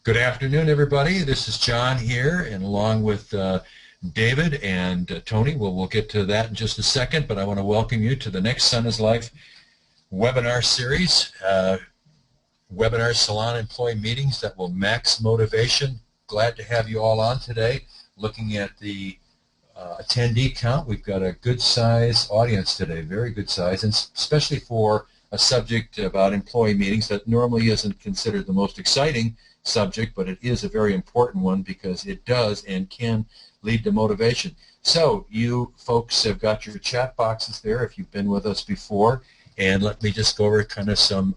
Good afternoon, everybody. This is John here, and along with David and Tony, we'll get to that in just a second, but I want to welcome you to the next Sun is Life webinar series, webinar salon employee meetings that will max motivation. Glad to have you all on today. Looking at the attendee count, we've got a good size audience today, very good size, and especially for a subject about employee meetings that normally isn't considered the most exciting subject, but it is a very important one because it does and can lead to motivation. So you folks have got your chat boxes there if you've been with us before, and let me just go over kind of some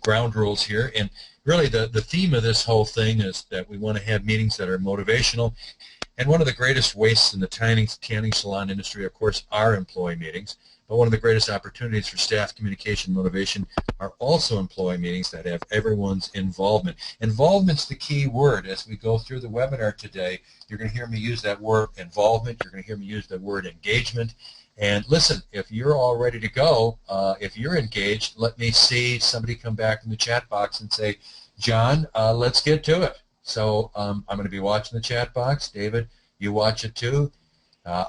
ground rules here. And really the theme of this whole thing is that we want to have meetings that are motivational. And one of the greatest wastes in the tanning salon industry, of course, are employee meetings. But one of the greatest opportunities for staff communication and motivation are also employee meetings that have everyone's involvement. Involvement's the key word. As we go through the webinar today, you're going to hear me use that word involvement. You're going to hear me use the word engagement. And listen, if you're all ready to go, if you're engaged, let me see somebody come back in the chat box and say, John, let's get to it. So I'm going to be watching the chat box. David, you watch it too.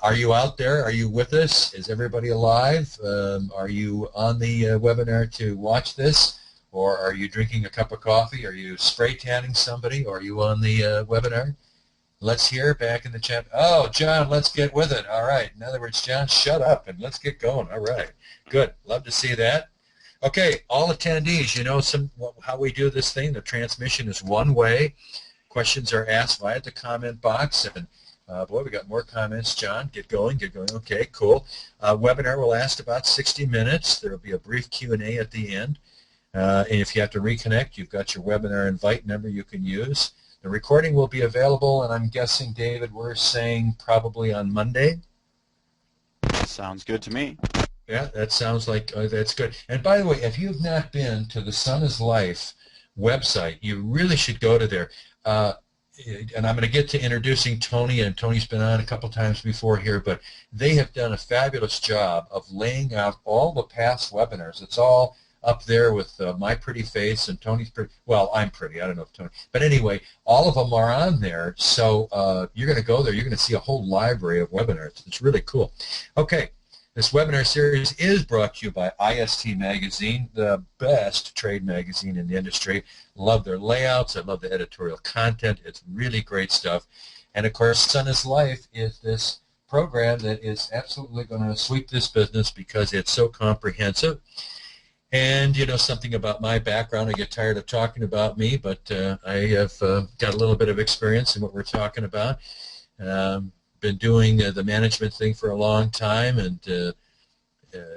Are you out there? Are you with us? Is everybody alive? Are you on the webinar to watch this? Or are you drinking a cup of coffee? Are you spray tanning somebody? Or are you on the webinar? Let's hear back in the chat. Oh, John, let's get with it. All right. In other words, John, shut up and let's get going. All right. Good. Love to see that. Okay, all attendees, you know how we do this thing. The transmission is one way. Questions are asked via the comment box, and boy, we got more comments. John, get going, get going. Okay, cool. Webinar will last about 60 minutes. There will be a brief Q&A at the end. And if you have to reconnect, you've got your webinar invite number you can use. The recording will be available, and I'm guessing, David, we're saying probably on Monday? Sounds good to me. Yeah, that sounds like that's good. And by the way, if you've not been to the Sun is Life website, you really should go to there. And I'm going to get to introducing Tony, and Tony's been on a couple times before here, but they have done a fabulous job of laying out all the past webinars. It's all up there with my pretty face and Tony's pretty, well, I'm pretty, I don't know if Tony, but anyway, all of them are on there, so you're going to go there, you're going to see a whole library of webinars. It's really cool. Okay. This webinar series is brought to you by IST Magazine, the best trade magazine in the industry. Love their layouts. I love the editorial content. It's really great stuff. And, of course, Sun is Life is this program that is absolutely going to sweep this business because it's so comprehensive. And, you know, something about my background, I get tired of talking about me, but I have got a little bit of experience in what we're talking about. Been doing the management thing for a long time, and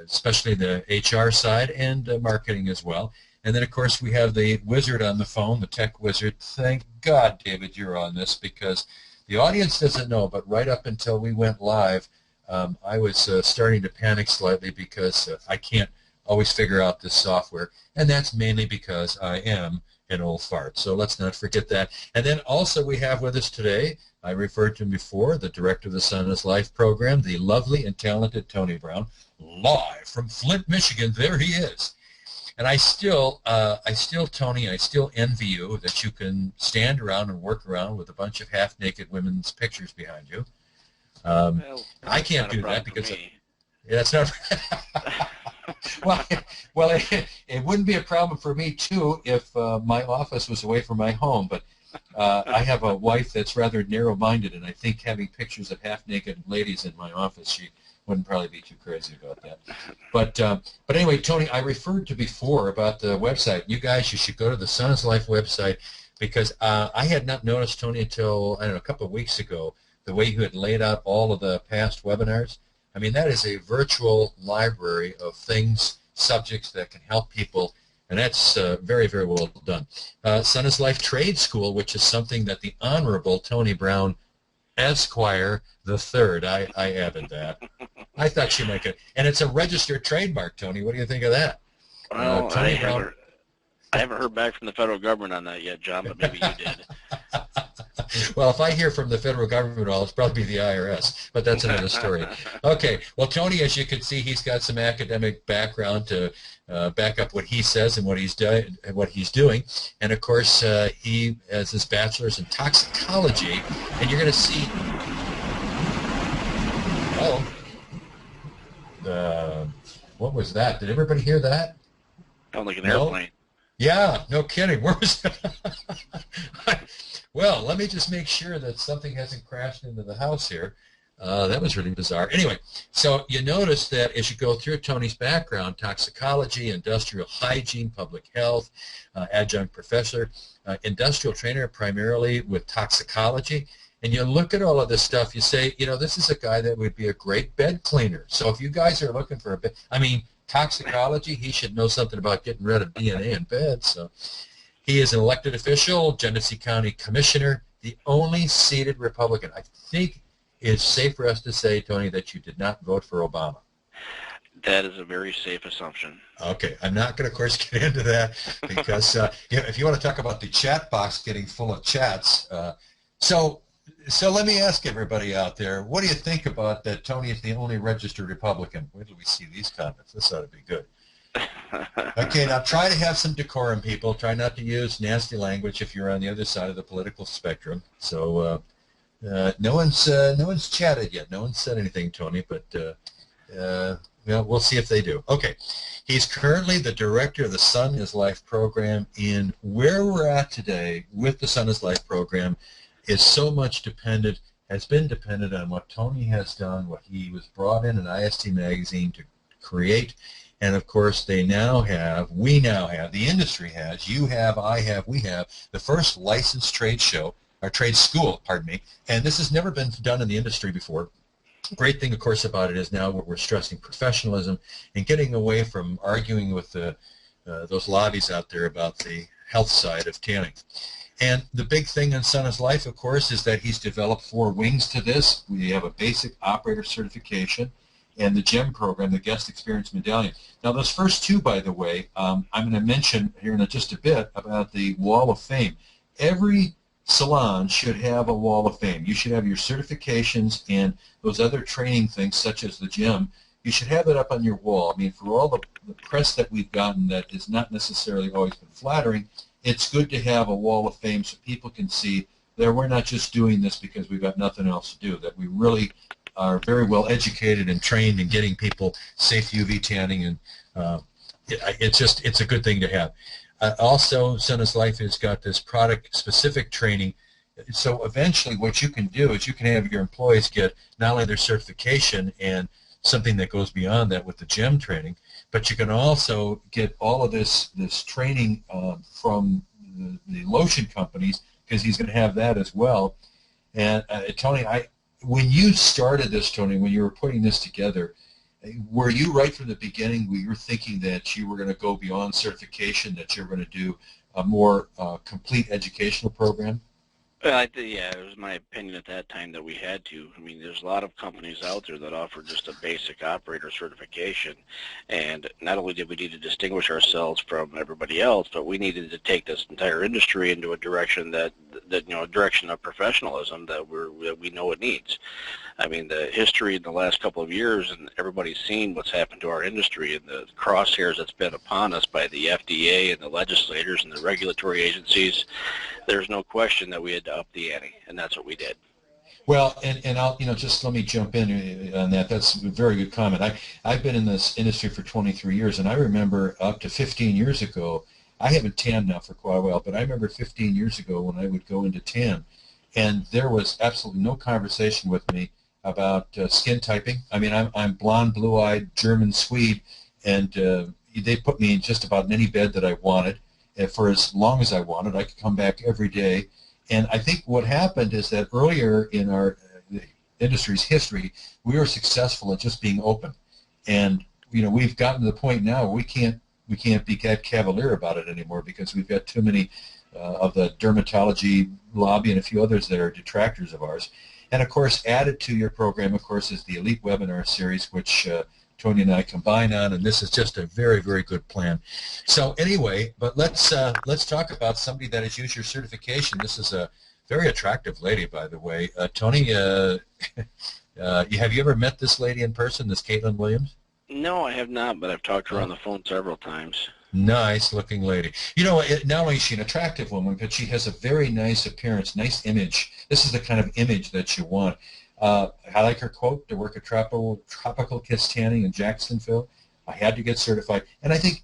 especially the HR side and marketing as well. And then, of course, we have the wizard on the phone, the tech wizard. Thank God, David, you're on this, because the audience doesn't know, but right up until we went live, I was starting to panic slightly because I can't always figure out this software, and that's mainly because I am an old fart. So let's not forget that. And then also we have with us today, I referred to him before, the director of the Sun is Life program, the lovely and talented Tony Brown, live from Flint, Michigan. There he is. And I still, Tony, I still envy you that you can stand around and work around with a bunch of half-naked women's pictures behind you. Well, I can't do that because that's not. well, it wouldn't be a problem for me too if my office was away from my home, but I have a wife that's rather narrow-minded, and I think having pictures of half-naked ladies in my office, she wouldn't probably be too crazy about that. But anyway, Tony, I referred to before about the website. You guys, you should go to the Sun is Life website, because I had not noticed, Tony, until, I don't know, a couple of weeks ago, the way you had laid out all of the past webinars. I mean, that is a virtual library of things, subjects that can help people, and that's very, very well done. Sun is Life Trade School, which is something that the Honorable Tony Brown, Esquire the Third, I added that. I thought she might get, and it's a registered trademark, Tony. What do you think of that? Well, Tony Brown. I haven't heard back from the federal government on that yet, John, but maybe you did. Well, if I hear from the federal government, it's probably the IRS, but that's another story. Okay. Well, Tony, as you can see, he's got some academic background to back up what he says and what he's doing. And of course, he has his bachelor's in toxicology, and you're going to see. Oh, what was that? Did everybody hear that? Sound like an No? airplane. Yeah, no kidding. Where was that? Well, let me just make sure that something hasn't crashed into the house here. That was really bizarre. Anyway, so you notice that as you go through Tony's background, toxicology, industrial hygiene, public health, adjunct professor, industrial trainer primarily with toxicology, and you look at all of this stuff, you say, this is a guy that would be a great bed cleaner. So if you guys are looking for a bed, toxicology, he should know something about getting rid of DNA in bed. So he is an elected official, Genesee County Commissioner, the only seated Republican. I think it's safe for us to say, Tony, that you did not vote for Obama. That is a very safe assumption. Okay, I'm not going to, of course, get into that because if you want to talk about the chat box getting full of chats, so let me ask everybody out there, what do you think about that Tony is the only registered Republican? Where do we see these comments? This ought to be good. Okay, now try to have some decorum, people. Try not to use nasty language if you're on the other side of the political spectrum. So no one's chatted yet. No one's said anything, Tony, but we'll see if they do. Okay, he's currently the director of the Sun is Life program, and where we're at today with the Sun is Life program is so much has been dependent on what Tony has done, what he was brought in IST magazine to create. And of course, we now have, the industry has, you have, I have, we have, the first licensed trade show, or trade school, pardon me, and this has never been done in the industry before. Great thing, of course, about it is now we're stressing professionalism and getting away from arguing with those lobbies out there about the health side of tanning. And the big thing in Sun is Life, of course, is that he's developed 4 wings to this. We have a basic operator certification and the GEM program, the Guest Experience Medallion. Now, those first 2, by the way, I'm going to mention here in just a bit about the Wall of Fame. Every salon should have a Wall of Fame. You should have your certifications and those other training things, such as the GEM. You should have it up on your wall. For all the press that we've gotten that has not necessarily always been flattering, it's good to have a Wall of Fame so people can see that we're not just doing this because we've got nothing else to do, that we really are very well educated and trained in getting people safe UV tanning, and it's a good thing to have. Also, Sun is Life has got this product-specific training. So eventually what you can do is you can have your employees get not only their certification and something that goes beyond that with the GEM training, but you can also get all of this training from the lotion companies, because he's going to have that as well. And Tony, when you started this, Tony, when you were putting this together, were you right from the beginning, were you thinking that you were going to go beyond certification, that you were going to do a more complete educational program? Well, yeah, it was my opinion at that time that we had to. There's a lot of companies out there that offer just a basic operator certification, and not only did we need to distinguish ourselves from everybody else, but we needed to take this entire industry into a direction a direction of professionalism that we know it needs. The history in the last couple of years, and everybody's seen what's happened to our industry and the crosshairs that's been upon us by the FDA and the legislators and the regulatory agencies. There's no question that we had to up the ante, and that's what we did. Well, and I'll just let me jump in on that. That's a very good comment. I've been in this industry for 23 years, and I remember up to 15 years ago. I haven't tanned now for quite a while, but I remember 15 years ago when I would go into tan, and there was absolutely no conversation with me about skin typing. I'm blonde, blue-eyed, German Swede, and they put me in just about any bed that I wanted. And for as long as I wanted, I could come back every day. And I think what happened is that earlier in our industry's history, we were successful at just being open. And we've gotten to the point now where we can't be that cavalier about it anymore, because we've got too many of the dermatology lobby and a few others that are detractors of ours. And of course, added to your program, of course, is the Elite Webinar Series, which Tony and I combine on, and this is just a very, very good plan. So anyway, but let's talk about somebody that has used your certification. This is a very attractive lady, by the way. Tony, have you ever met this lady in person, this Caitlin Williams? No, I have not, but I've talked to her on the phone several times. Nice-looking lady. You know, not only is she an attractive woman, but she has a very nice appearance, nice image. This is the kind of image that you want. I like her quote, to work at Tropical Kiss Tanning in Jacksonville, I had to get certified. And I think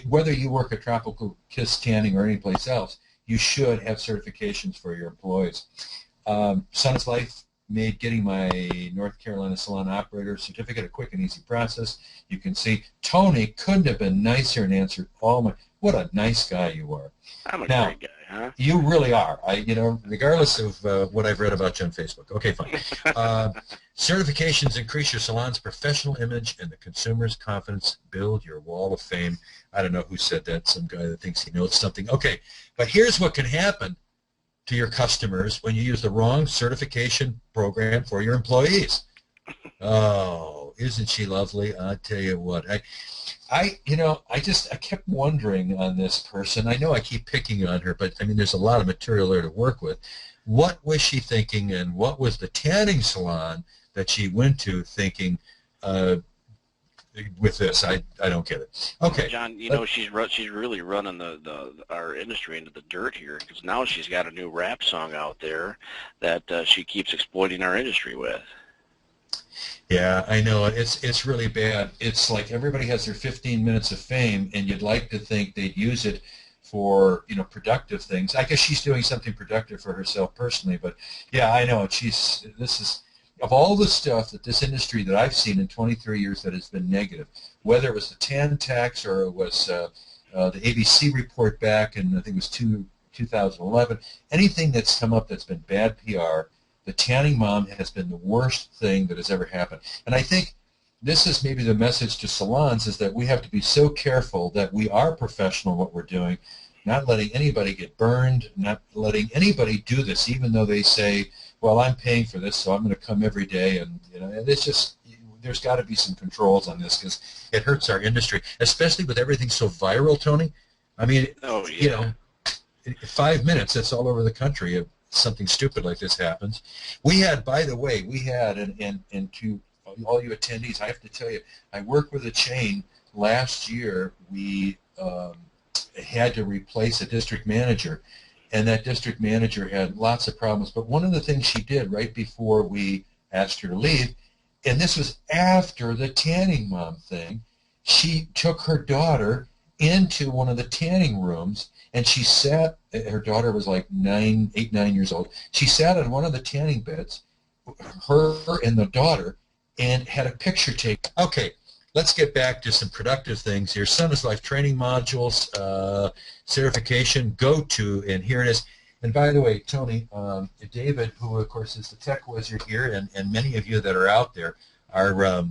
whether you work at Tropical Kiss Tanning or anyplace else, you should have certifications for your employees. Son's Life made getting my North Carolina salon operator certificate a quick and easy process. You can see Tony couldn't have been nicer and answered all my. What a nice guy you are. I'm a great guy, huh? You really are. Regardless of what I've read about you on Facebook. Okay, fine. Certifications increase your salon's professional image and the consumer's confidence. Build your wall of fame. I don't know who said that. Some guy that thinks he knows something. Okay, but here's what can happen to your customers when you use the wrong certification program for your employees. Oh, isn't she lovely? I tell you what, I kept wondering on this person. I know I keep picking on her, but I mean, there's a lot of material there to work with. What was she thinking, and what was the tanning salon that she went to thinking with this? I don't get it. Okay, John, she's really running our industry into the dirt here, because now she's got a new rap song out there that she keeps exploiting our industry with. Yeah, I know. It's really bad. It's like everybody has their 15 minutes of fame, and you'd like to think they'd use it for, productive things. I guess she's doing something productive for herself personally, but yeah, I know. This is, of all the stuff that this industry that I've seen in 23 years that has been negative, whether it was the tan tax or it was the ABC report back in, I think it was 2011, anything that's come up that's been bad PR, the tanning mom has been the worst thing that has ever happened. And I think this is maybe the message to salons, is that we have to be so careful that we are professional in what we're doing, not letting anybody get burned, not letting anybody do this, even though they say, well, I'm paying for this, so I'm going to come every day. And, and it's just, there's got to be some controls on this, because it hurts our industry, especially with everything so viral, Tony. I mean, in 5 minutes, it's all over the country. Something stupid like this happens. We had, by the way, and to all you attendees, I have to tell you, I work with a chain. Last year, we had to replace a district manager, and that district manager had lots of problems. But one of the things she did right before we asked her to leave, and this was after the tanning mom thing, she took her daughter into one of the tanning rooms, and she sat, her daughter was like 9 years old. She sat on one of the tanning beds, her and the daughter, and had a picture taken. Okay, let's get back to some productive things here. Son's Life training modules, certification, go to, and here it is. And by the way, Tony, David, who of course is the tech wizard here, and many of you that are out there are, a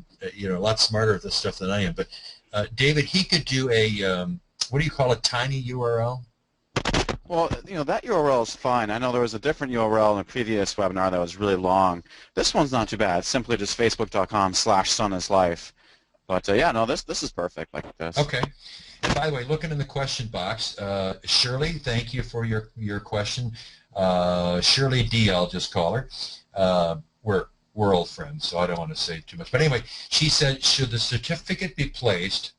lot smarter at this stuff than I am. But David, he could do a, what do you call a tiny URL? Well, that URL is fine. I know there was a different URL in a previous webinar that was really long. This one's not too bad. It's simply just facebook.com/sonislife. But yeah, no, this is perfect like this. Okay. And by the way, looking in the question box, Shirley, thank you for your question. Shirley D, I'll just call her. We're old friends, so I don't want to say too much. But anyway, she said, should the certificate be placed,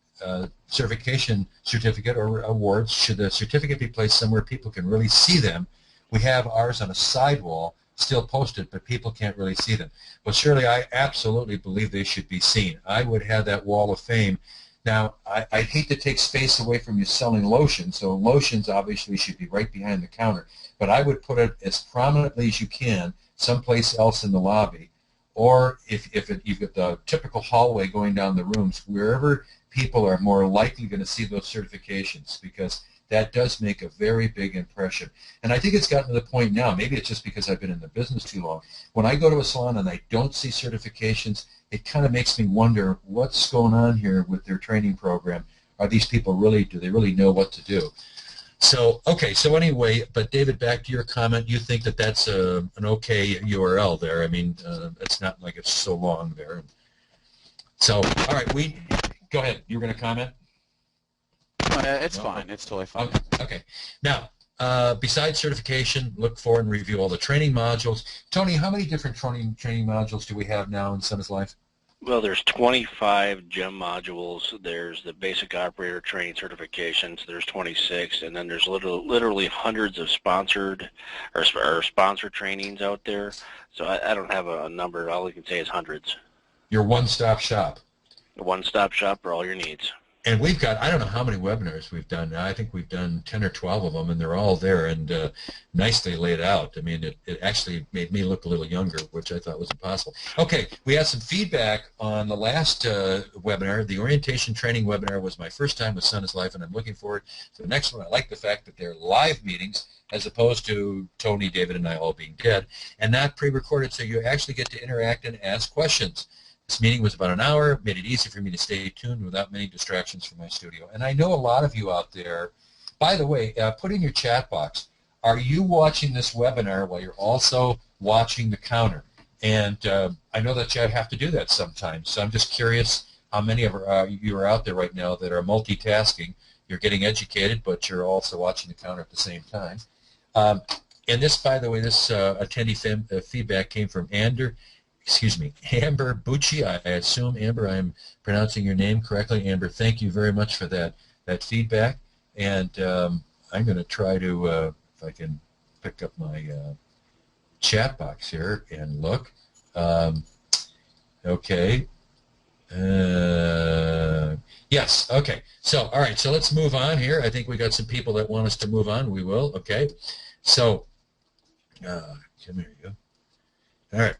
certification certificate or awards, should the certificate be placed somewhere people can really see them? We have ours on a sidewall, still posted, but people can't really see them. Well, Shirley, I absolutely believe they should be seen. I would have that wall of fame. Now, I'd hate to take space away from you selling lotion, so lotions obviously should be right behind the counter, but I would put it as prominently as you can someplace else in the lobby, or if you've got the typical hallway going down the rooms, wherever people are more likely going to see those certifications, because that does make a very big impression. And I think it's gotten to the point now, maybe it's just because I've been in the business too long, when I go to a salon and I don't see certifications, it kind of makes me wonder what's going on here with their training program. Are these people do they really know what to do? So, okay, so anyway, but David, back to your comment, you think that that's an okay URL there. I mean, it's not like it's so long there. So, all right, go ahead. You were going to comment? It's No? fine. It's totally fine. Okay. Now, besides certification, look for and review all the training modules. Tony, how many different training modules do we have now in Sun is Life? Well, there's 25 GEM modules. There's the basic operator training certifications. There's 26, and then there's literally hundreds of sponsored or sponsored trainings out there. So I don't have a number. All I can say is hundreds. Your one-stop shop. A one-stop shop for all your needs. And we've got, I don't know how many webinars we've done now. I think we've done 10 or 12 of them, and they're all there and nicely laid out. I mean, it actually made me look a little younger, which I thought was impossible. Okay, we had some feedback on the last webinar. The orientation training webinar was my first time with Sun is Life, and I'm looking forward to the next one. I like the fact that they're live meetings as opposed to Tony, David, and I all being dead, and not pre-recorded, so you actually get to interact and ask questions. This meeting was about an hour, made it easy for me to stay tuned without many distractions from my studio. And I know a lot of you out there, by the way, put in your chat box, are you watching this webinar while you're also watching the counter? And I know that you have to do that sometimes, so I'm just curious how many of you are out there right now that are multitasking. You're getting educated, but you're also watching the counter at the same time. And this, by the way, this attendee feedback came from Amber Bucci. I assume, Amber, I'm pronouncing your name correctly. Amber, thank you very much for that feedback. And I'm going to try to, if I can pick up my chat box here and look. Okay. Yes, okay. So, all right, so let's move on here. I think we got some people that want us to move on. We will, okay. So, come here you go. All right.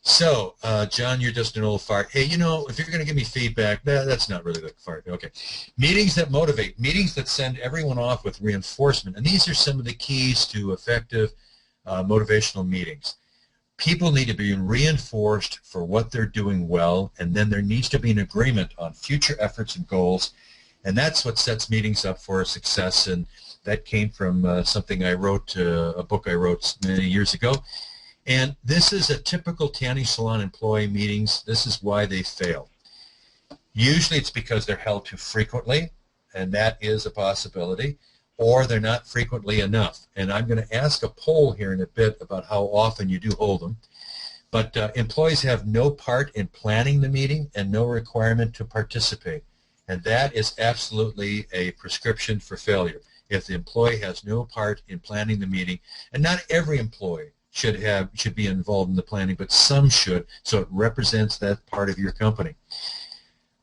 So, John, you're just an old fart. Hey, you know, if you're going to give me feedback, that's not really like fart. Okay. Meetings that motivate, meetings that send everyone off with reinforcement. And these are some of the keys to effective motivational meetings. People need to be reinforced for what they're doing well, and then there needs to be an agreement on future efforts and goals. And that's what sets meetings up for success. And that came from something I wrote, a book I wrote many years ago. And this is a typical tanning salon employee meetings. This is why they fail. Usually it's because they're held too frequently, and that is a possibility, or they're not frequently enough. And I'm going to ask a poll here in a bit about how often you do hold them. But employees have no part in planning the meeting and no requirement to participate. And that is absolutely a prescription for failure. If the employee has no part in planning the meeting, and not every employee should be involved in the planning, but some should, so it represents that part of your company.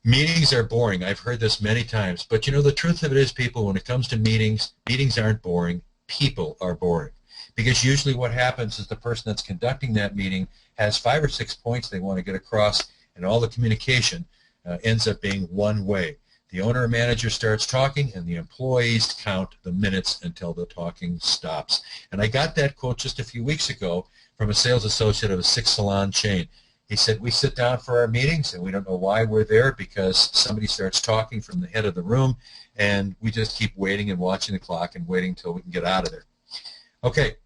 Meetings are boring. I've heard this many times, but you know, the truth of it is, people, when it comes to meetings, meetings aren't boring, people are boring. Because usually what happens is the person that's conducting that meeting has 5 or 6 points they want to get across, and all the communication ends up being one way. The owner or manager starts talking, and the employees count the minutes until the talking stops. And I got that quote just a few weeks ago from a sales associate of a 6-salon chain. He said, we sit down for our meetings, and we don't know why we're there, because somebody starts talking from the head of the room, and we just keep waiting and watching the clock and waiting until we can get out of there. Okay,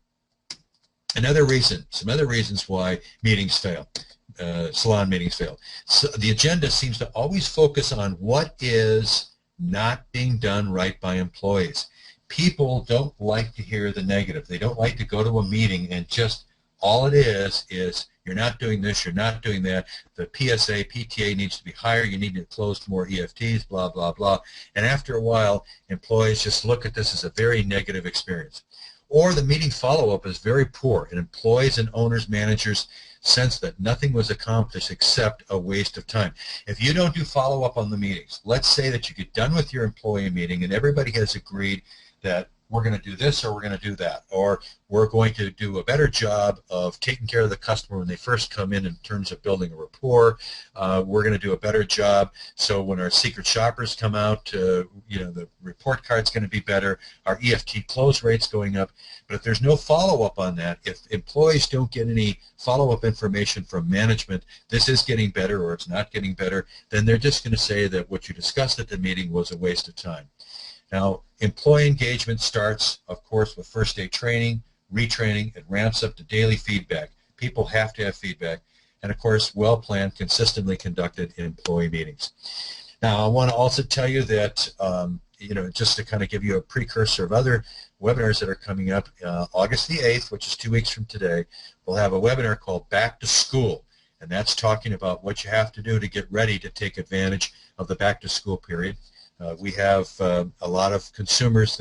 another reason, some other reasons why meetings fail. Salon meetings fail. So the agenda seems to always focus on what is not being done right by employees. People don't like to hear the negative. They don't like to go to a meeting and just all it is you're not doing this, you're not doing that, the PSA, PTA needs to be higher, you need to close more EFTs, blah, blah, blah. And after a while, employees just look at this as a very negative experience. Or the meeting follow-up is very poor, and employees and owners, managers sense that nothing was accomplished except a waste of time. If you don't do follow-up on the meetings, let's say that you get done with your employee meeting and everybody has agreed that we're going to do this or we're going to do that, or we're going to do a better job of taking care of the customer when they first come in terms of building a rapport. We're going to do a better job so when our secret shoppers come out, you know, the report card's going to be better, our EFT close rate's going up. But if there's no follow-up on that, if employees don't get any follow-up information from management, this is getting better or it's not getting better, then they're just going to say that what you discussed at the meeting was a waste of time. Now, employee engagement starts, of course, with first day training, retraining. It ramps up to daily feedback. People have to have feedback. and of course, well-planned, consistently conducted employee meetings. Now, I want to also tell you that, just to kind of give you a precursor of other webinars that are coming up, August the 8th, which is 2 weeks from today, we'll have a webinar called Back to School, and that's talking about what you have to do to get ready to take advantage of the back to school period. We have a lot of consumers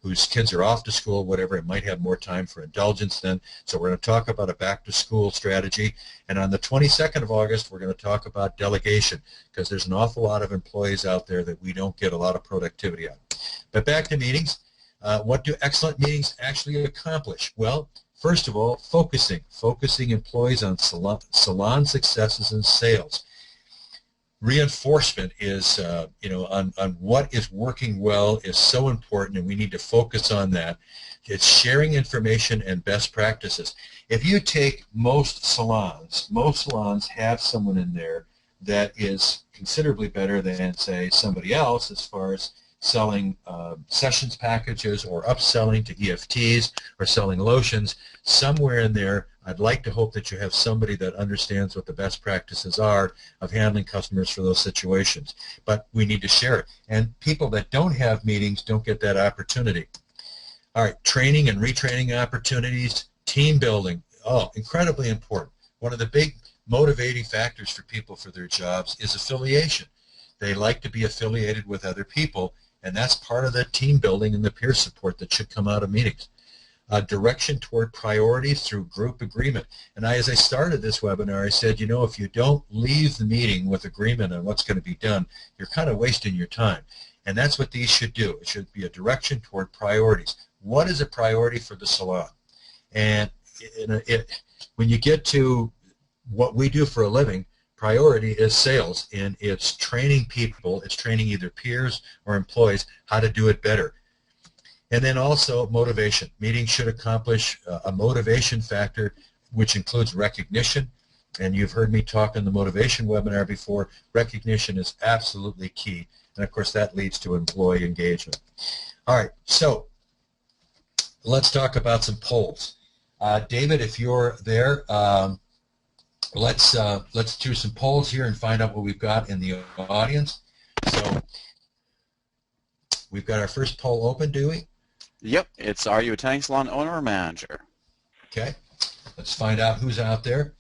whose kids are off to school, whatever, it might have more time for indulgence then. So we're going to talk about a back-to-school strategy. And on the 22nd of August, we're going to talk about delegation, because there's an awful lot of employees out there that we don't get a lot of productivity on. But back to meetings. What do excellent meetings actually accomplish? Well, first of all, focusing employees on salon successes and sales. Reinforcement is, on what is working well is so important, and we need to focus on that. It's sharing information and best practices. If you take most salons have someone in there that is considerably better than, say, somebody else as far as selling sessions packages or upselling to EFTs or selling lotions. Somewhere in there, I'd like to hope that you have somebody that understands what the best practices are of handling customers for those situations. But we need to share it. And people that don't have meetings don't get that opportunity. All right, training and retraining opportunities, team building, incredibly important. One of the big motivating factors for people for their jobs is affiliation. They like to be affiliated with other people, and that's part of the team building and the peer support that should come out of meetings. Direction toward priorities through group agreement. And as I started this webinar, I said, if you don't leave the meeting with agreement on what's going to be done, you're kind of wasting your time. And that's what these should do. It should be a direction toward priorities. What is a priority for the salon? And when you get to what we do for a living, priority is sales, and it's training people, it's training either peers or employees how to do it better. And then also motivation. Meetings should accomplish a motivation factor, which includes recognition. And you've heard me talk in the motivation webinar before. Recognition is absolutely key. And of course, that leads to employee engagement. All right, so let's talk about some polls. David, if you're there, let's do some polls here and find out what we've got in the audience. So we've got our first poll open, do we? Yep, it's are you a tanning salon owner or manager? Okay, let's find out who's out there.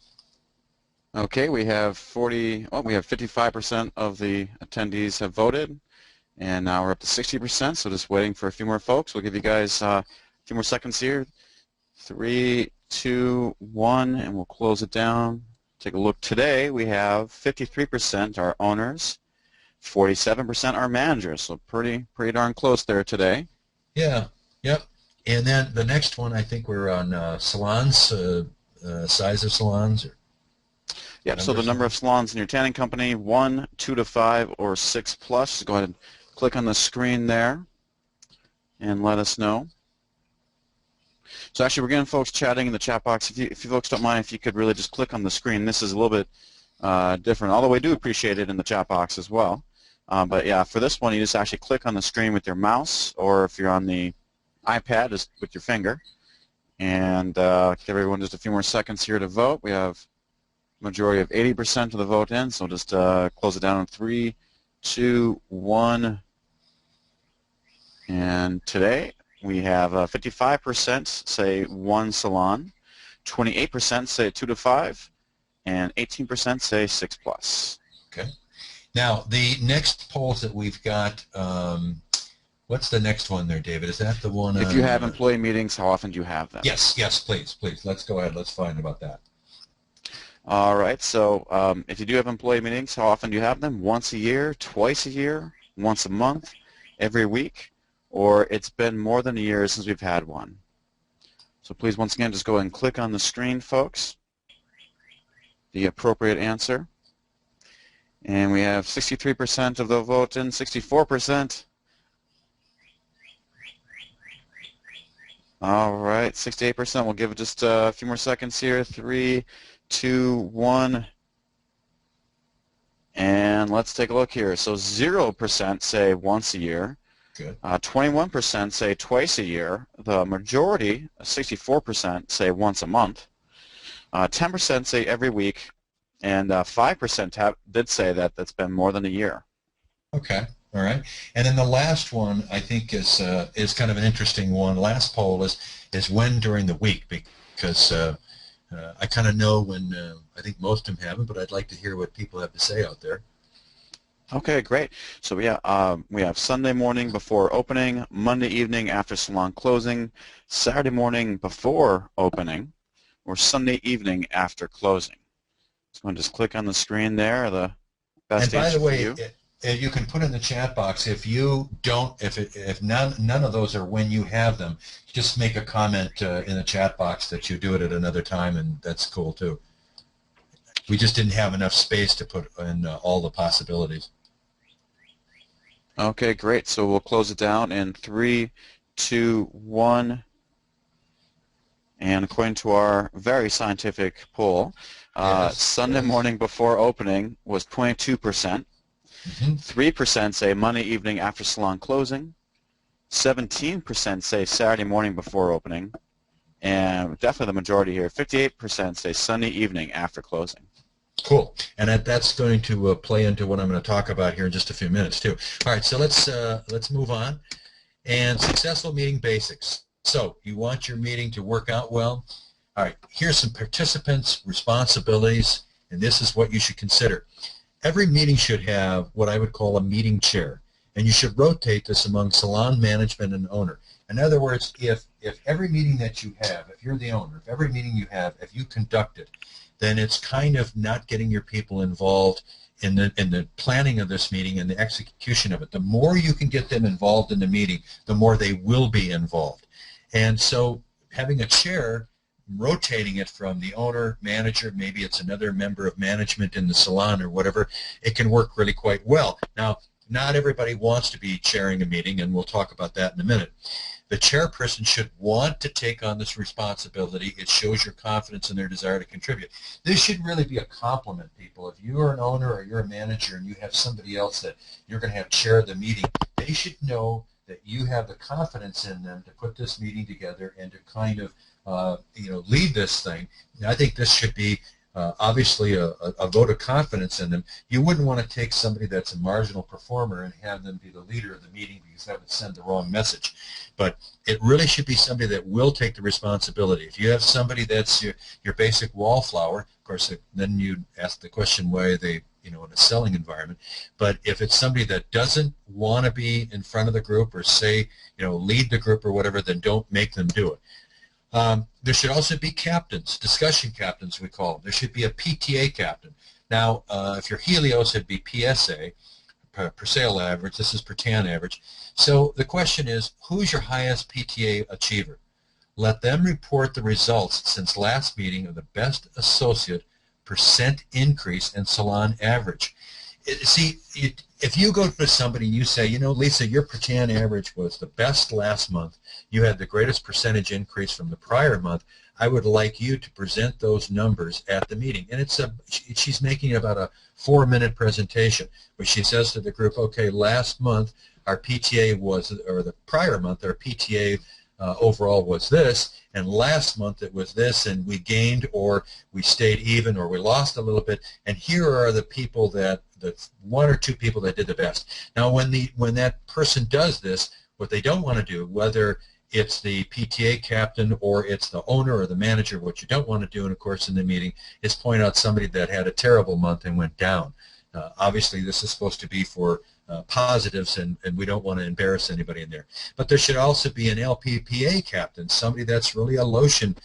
Okay, we have 55% of the attendees have voted, and now we're up to 60%, so just waiting for a few more folks. We'll give you guys a few more seconds here. 3, 2, 1, and we'll close it down. Take a look. Today we have 53% are owners, 47% are managers, so pretty darn close there today. Yeah. Yep. And then the next one, I think we're on salons, size of salons. Yep, so the number of salons in your tanning company, 1, 2 to 5, or 6 plus. Go ahead and click on the screen there and let us know. So actually we're getting folks chatting in the chat box. If you folks don't mind, if you could really just click on the screen. This is a little bit different, although we do appreciate it in the chat box as well. But yeah, for this one, you just actually click on the screen with your mouse, or if you're on the iPad, just with your finger. And give everyone just a few more seconds here to vote. We have a majority of 80% of the vote in, so just close it down in 3, 2, 1. And today we have 55% say 1 salon, 28% say 2 to 5, and 18% say 6 plus. Okay. Now, the next polls that we've got, what's the next one there, David? Is that the one? If you have employee meetings, how often do you have them? Yes, please. Let's go ahead. Let's find about that. All right. So if you do have employee meetings, how often do you have them? Once a year, twice a year, once a month, every week, or it's been more than a year since we've had one. So please, once again, just go ahead and click on the screen, folks, the appropriate answer. And we have 63% of the vote in, 64%. All right, 68%. We'll give it just a few more seconds here. 3, 2, 1. And let's take a look here. So 0% say once a year. Good. 21% say twice a year. The majority, 64%, say once a month. 10% say every week. and 5% did say that that's been more than a year. Okay. All right. And then the last one I think is kind of an interesting one. Last poll is when during the week, because I kind of know when. I think most of them haven't, but I'd like to hear what people have to say out there. Okay, great. So we have Sunday morning before opening, Monday evening after salon closing, Saturday morning before opening, or Sunday evening after closing. So I'm going to just click on the screen there. The best And by answer the way, for you. you can put in the chat box if you don't, if none of those are when you have them, just make a comment in the chat box that you do it at another time, and that's cool too. We just didn't have enough space to put in all the possibilities. Okay, great. So we'll close it down in 3, 2, 1. And according to our very scientific poll, Yes, Sunday yes. morning before opening was 22%. 3% say Monday evening after salon closing. 17% say Saturday morning before opening. And definitely the majority here, 58% say Sunday evening after closing. Cool, and that's going to play into what I'm going to talk about here in just a few minutes too. All right, so let's move on. And successful meeting basics. So you want your meeting to work out well. All right, here's some participants' responsibilities, and this is what you should consider. Every meeting should have what I would call a meeting chair, and you should rotate this among salon management and owner. In other words, if every meeting that you have, if you're the owner, if every meeting you have, if you conduct it, then it's kind of not getting your people involved in the planning of this meeting and the execution of it. The more you can get them involved in the meeting, the more they will be involved. And so having a chair, rotating it from the owner, manager, maybe it's another member of management in the salon or whatever, it can work really quite well. Now, not everybody wants to be chairing a meeting, and we'll talk about that in a minute. The chairperson should want to take on this responsibility. It shows your confidence in their desire to contribute. This should really be a compliment, people. If you are an owner or you're a manager and you have somebody else that you're going to have chair the meeting, they should know that you have the confidence in them to put this meeting together and to kind of lead this thing. And I think this should be obviously a vote of confidence in them. You wouldn't want to take somebody that's a marginal performer and have them be the leader of the meeting, because that would send the wrong message. But it really should be somebody that will take the responsibility. If you have somebody that's your basic wallflower, of course, then you ask the question why are they in a selling environment. But if it's somebody that doesn't want to be in front of the group or say, lead the group or whatever, then don't make them do it. There should also be captains, discussion captains we call them. There should be a PTA captain. Now, if you're Helios, it'd be PSA, per sale average. This is per TAN average. So the question is, who's your highest PTA achiever? Let them report the results since last meeting of the best associate % increase in salon average. See, if you go to somebody and you say, Lisa, your per TAN average was the best last month, you had the greatest percentage increase from the prior month, I would like you to present those numbers at the meeting. And she's making about a 4-minute presentation where she says to the group, okay, last month our PTA was, or the prior month our PTA overall was this, and last month it was this, and we gained or we stayed even or we lost a little bit, and here are the people the 1 or 2 people that did the best. Now when that person does this, what they don't want to do, whether it's the PTA captain or it's the owner or the manager, what you don't want to do, and of course in the meeting, is point out somebody that had a terrible month and went down. Obviously this is supposed to be for positives, and we don't want to embarrass anybody in there. But there should also be an LPPA captain, somebody that's really a lotion,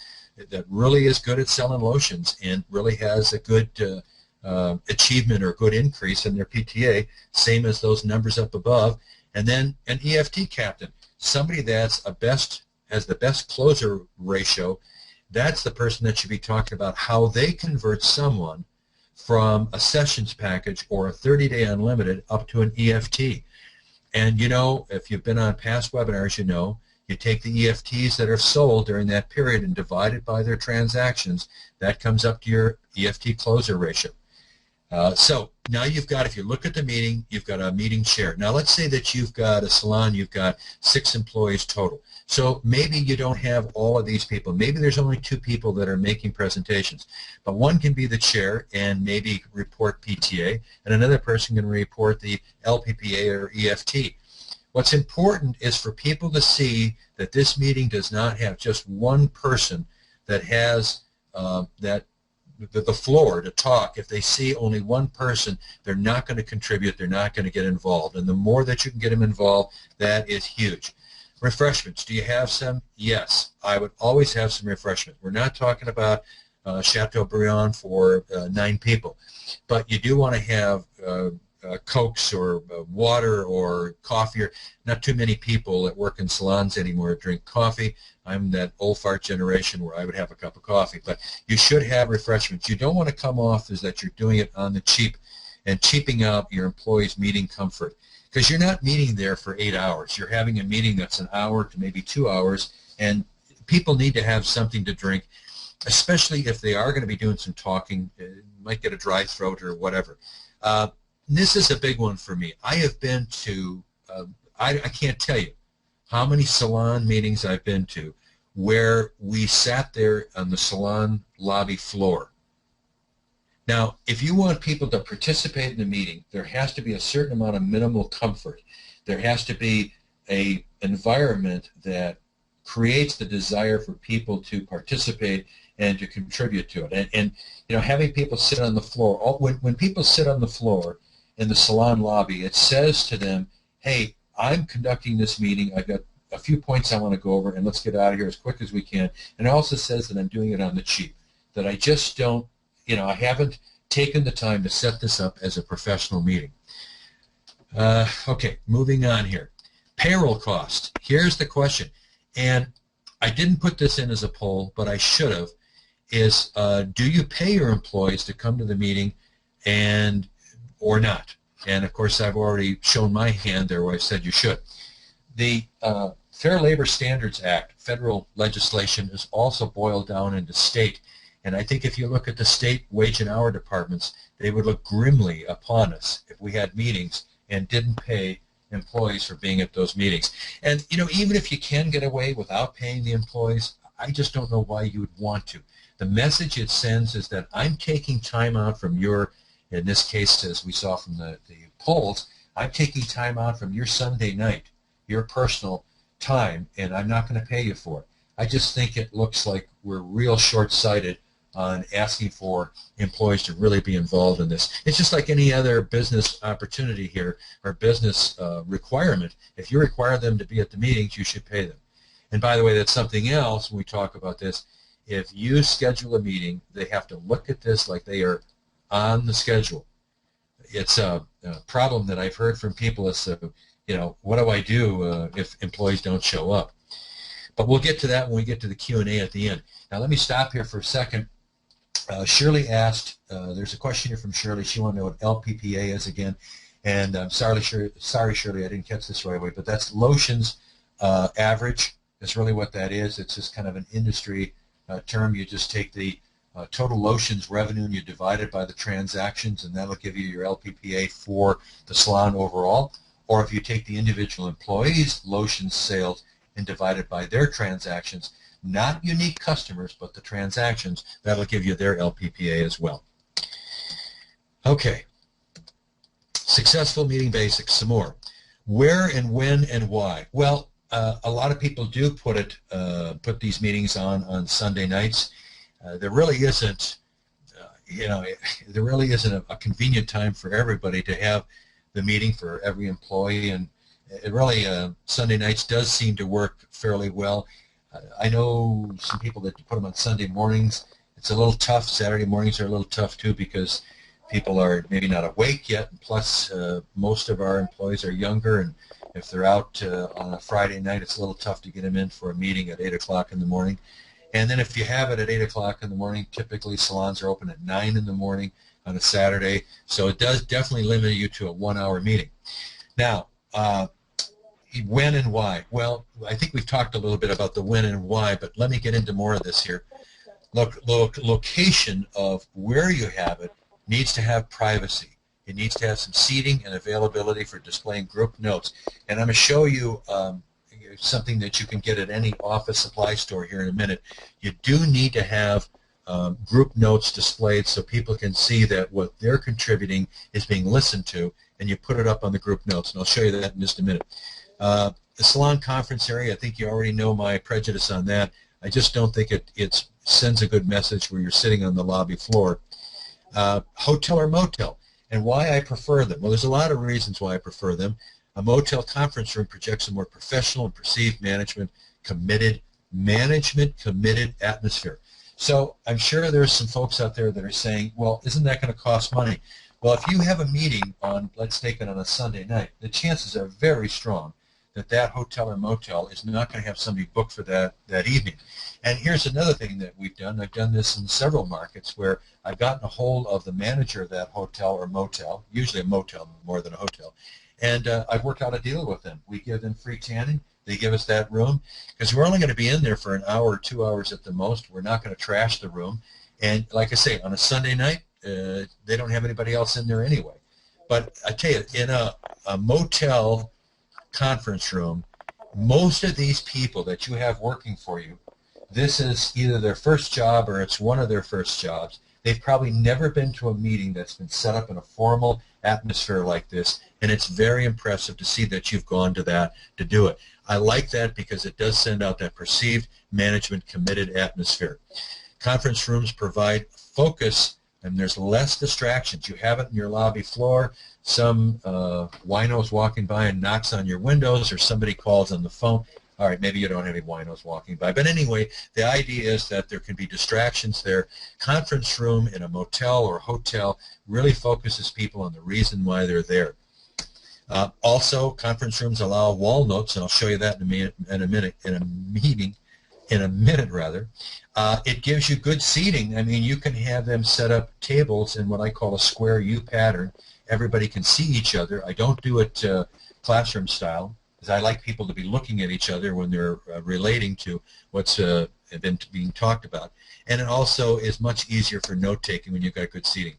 that really is good at selling lotions and really has a good achievement or good increase in their PTA, same as those numbers up above. And then an EFT captain, somebody that's has the best closer ratio. That's the person that should be talking about how they convert someone from a sessions package or a 30-day unlimited up to an EFT. And if you've been on past webinars, you take the EFTs that are sold during that period and divide it by their transactions. That comes up to your EFT closer ratio. So now you've got, if you look at the meeting, you've got a meeting chair. Now let's say that you've got a salon, you've got 6 employees total. So maybe you don't have all of these people. Maybe there's only 2 people that are making presentations. But one can be the chair and maybe report PTA, and another person can report the LPPA or EFT. What's important is for people to see that this meeting does not have just one person that has the floor to talk. If they see only one person, they're not going to contribute, they're not going to get involved. And the more that you can get them involved, that is huge. Refreshments, do you have some? Yes, I would always have some refreshments. We're not talking about Chateaubriand for 9 people, but you do want to have Cokes or water or coffee. Or not too many people that work in salons anymore drink coffee. I'm that old fart generation where I would have a cup of coffee. But you should have refreshments. You don't want to come off as that you're doing it on the cheap and cheaping out your employees' meeting comfort, because you're not meeting there for 8 hours. You're having a meeting that's an hour to maybe 2 hours, and people need to have something to drink, especially if they are going to be doing some talking. Might get a dry throat or whatever. This is a big one for me. I have been to, I can't tell you how many salon meetings I've been to where we sat there on the salon lobby floor. Now, if you want people to participate in the meeting, there has to be a certain amount of minimal comfort. There has to be an environment that creates the desire for people to participate and to contribute to it. And you know, having people sit on the floor, when people sit on the floor in the salon lobby, it says to them, hey, I'm conducting this meeting. I've got a few points I want to go over, and let's get out of here as quick as we can. And it also says that I'm doing it on the cheap, that I just don't, you know, I haven't taken the time to set this up as a professional meeting. Okay, moving on here. Payroll cost. Here's the question, and I didn't put this in as a poll, but I should have, is do you pay your employees to come to the meeting and or not? And of course, I've already shown my hand there where I said you should. The Fair Labor Standards Act, federal legislation, is also boiled down into state. And I think if you look at the state wage and hour departments, they would look grimly upon us if we had meetings and didn't pay employees for being at those meetings. And, you know, even if you can get away without paying the employees, I just don't know why you would want to. The message it sends is that I'm taking time out from your, in this case, as we saw from the polls, I'm taking time out from your Sunday night, your personal time, and I'm not going to pay you for it. I just think it looks like we're real short-sighted on asking for employees to really be involved in this. It's just like any other business opportunity here or business requirement. If you require them to be at the meetings, you should pay them. And by the way, that's something else when we talk about this. If you schedule a meeting, they have to look at this like they are on the schedule. It's a problem that I've heard from people is, you know, what do I do if employees don't show up? But we'll get to that when we get to the Q&A at the end. Now let me stop here for a second. Shirley asked, there's a question here from Shirley. She wanted to know what LPPA is again. And I'm sorry, Shirley, I didn't catch this right away, but that's lotions average. That's really what that is. It's just kind of an industry term. You just take the total lotions revenue and you divide it by the transactions, and that'll give you your LPPA for the salon overall. Or if you take the individual employees' lotions sales and divide it by their transactions, not unique customers, but the transactions, that'll give you their LPPA as well. Okay. Successful meeting basics, some more. Where and when and why? Well, a lot of people do put these meetings on Sunday nights. There really isn't, you know, there really isn't a convenient time for everybody to have the meeting for every employee, and it really Sunday nights does seem to work fairly well. I know some people that put them on Sunday mornings. It's a little tough. Saturday mornings are a little tough too because people are maybe not awake yet, and plus most of our employees are younger, and if they're out on a Friday night, it's a little tough to get them in for a meeting at 8 o'clock in the morning. And then if you have it at 8 o'clock in the morning, typically salons are open at 9 in the morning on a Saturday, so it does definitely limit you to a 1-hour meeting. Now, when and why? Well, I think we've talked a little bit about the when and why, but let me get into more of this here. Look, location of where you have it needs to have privacy. It needs to have some seating and availability for displaying group notes. And I'm going to show you something that you can get at any office supply store here in a minute. You do need to have group notes displayed so people can see that what they're contributing is being listened to, and you put it up on the group notes. And I'll show you that in just a minute. The Salon conference area, I think you already know my prejudice on that. I just don't think it sends a good message where you're sitting on the lobby floor. Hotel or motel, and why I prefer them. Well, there's a lot of reasons why I prefer them. A motel conference room projects a more professional and perceived management-committed atmosphere. So I'm sure there's some folks out there that are saying, well, isn't that going to cost money? Well, if you have a meeting on, let's take it on a Sunday night, the chances are very strong that that hotel or motel is not going to have somebody booked for that evening. And here's another thing that we've done. I've done this in several markets where I've gotten a hold of the manager of that hotel or motel, usually a motel more than a hotel, and I've worked out a deal with them. We give them free tanning. They give us that room because we're only going to be in there for an hour or 2 hours at the most. We're not going to trash the room. And like I say, on a Sunday night, they don't have anybody else in there anyway. But I tell you, in a motel conference room, most of these people that you have working for you, this is either their first job or it's one of their first jobs. They've probably never been to a meeting that's been set up in a formal atmosphere like this, and it's very impressive to see that you've gone to that to do it. I like that because it does send out that perceived management committed atmosphere. Conference rooms provide focus, and there's less distractions. You have it in your lobby floor. Some winos walking by and knocks on your windows, or somebody calls on the phone. All right, maybe you don't have any winos walking by. But anyway, the idea is that there can be distractions there. Conference room in a motel or hotel really focuses people on the reason why they're there. Also, conference rooms allow wall notes, and I'll show you that in a minute. It gives you good seating. I mean, you can have them set up tables in what I call a square U pattern. Everybody can see each other. I don't do it classroom style, because I like people to be looking at each other when they're relating to what's been being talked about. And it also is much easier for note-taking when you've got good seating.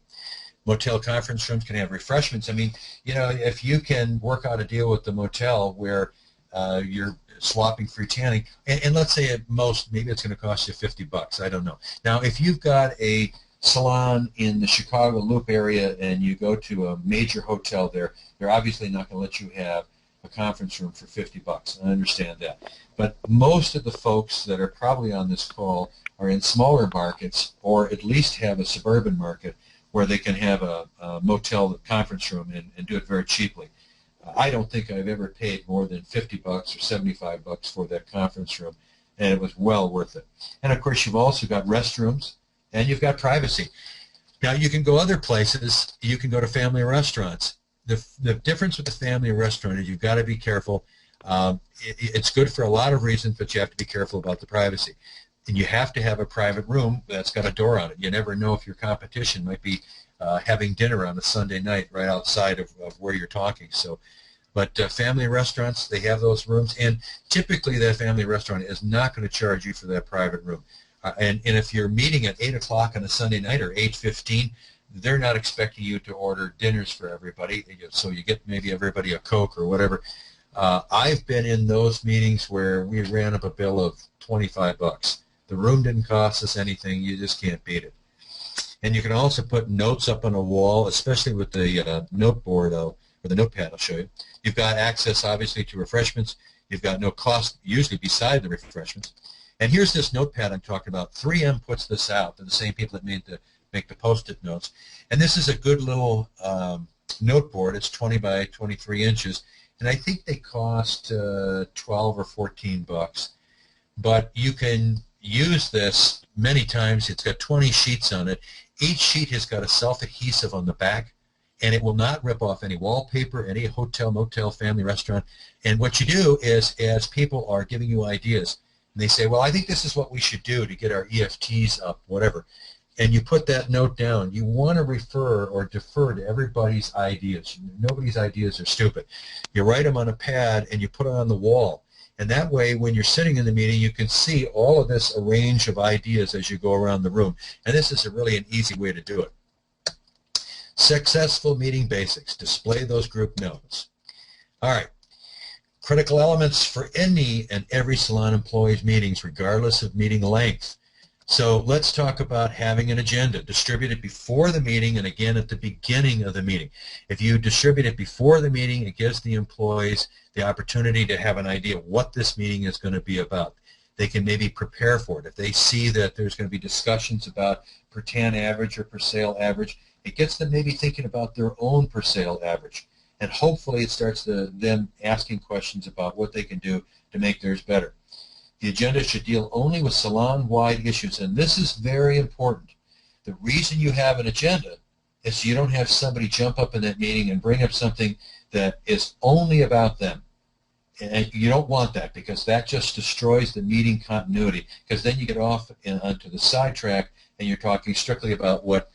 Motel conference rooms can have refreshments. I mean, you know, if you can work out a deal with the motel where you're swapping free tanning, and let's say at most, maybe it's going to cost you $50. I don't know. Now, if you've got a salon in the Chicago Loop area and you go to a major hotel there, they're obviously not going to let you have a conference room for $50. I understand that. But most of the folks that are probably on this call are in smaller markets, or at least have a suburban market where they can have a motel conference room and do it very cheaply. I don't think I've ever paid more than $50 or $75 for that conference room, and it was well worth it. And of course, you've also got restrooms, and you've got privacy. Now, you can go other places. You can go to family restaurants. The difference with the family restaurant is you've got to be careful. It's good for a lot of reasons, but you have to be careful about the privacy. And you have to have a private room that's got a door on it. You never know if your competition might be having dinner on a Sunday night right outside of where you're talking. So, but family restaurants, they have those rooms, and typically that family restaurant is not going to charge you for that private room. And if you're meeting at 8 o'clock on a Sunday night or 8:15, they're not expecting you to order dinners for everybody, so you get maybe everybody a Coke or whatever. I've been in those meetings where we ran up a bill of $25. The room didn't cost us anything. You just can't beat it. And you can also put notes up on a wall, especially with the note board or the notepad I'll show you. You've got access, obviously, to refreshments. You've got no cost usually beside the refreshments. And here's this notepad I'm talking about. 3M puts this out. They're the same people that make the Post-it notes. And this is a good little note board. It's 20 by 23 inches. And I think they cost 12 or 14 bucks. But you can use this many times. It's got 20 sheets on it. Each sheet has got a self-adhesive on the back, and it will not rip off any wallpaper, any hotel, motel, family restaurant. And what you do is, as people are giving you ideas, and they say, well, I think this is what we should do to get our EFTs up, whatever, and you put that note down, you want to refer or defer to everybody's ideas. Nobody's ideas are stupid. You write them on a pad, and you put it on the wall. And that way, when you're sitting in the meeting, you can see all of this range of ideas as you go around the room. And this is really an easy way to do it. Successful meeting basics. Display those group notes. All right. Critical elements for any and every salon employee's meetings, regardless of meeting length. So let's talk about having an agenda. Distribute it before the meeting and again at the beginning of the meeting. If you distribute it before the meeting, it gives the employees the opportunity to have an idea of what this meeting is going to be about. They can maybe prepare for it. If they see that there's going to be discussions about per tan average or per sale average, it gets them maybe thinking about their own per sale average. And hopefully it starts them asking questions about what they can do to make theirs better. The agenda should deal only with salon-wide issues, and this is very important. The reason you have an agenda is so you don't have somebody jump up in that meeting and bring up something that is only about them. And you don't want that, because that just destroys the meeting continuity, because then you get off onto the sidetrack and you're talking strictly about what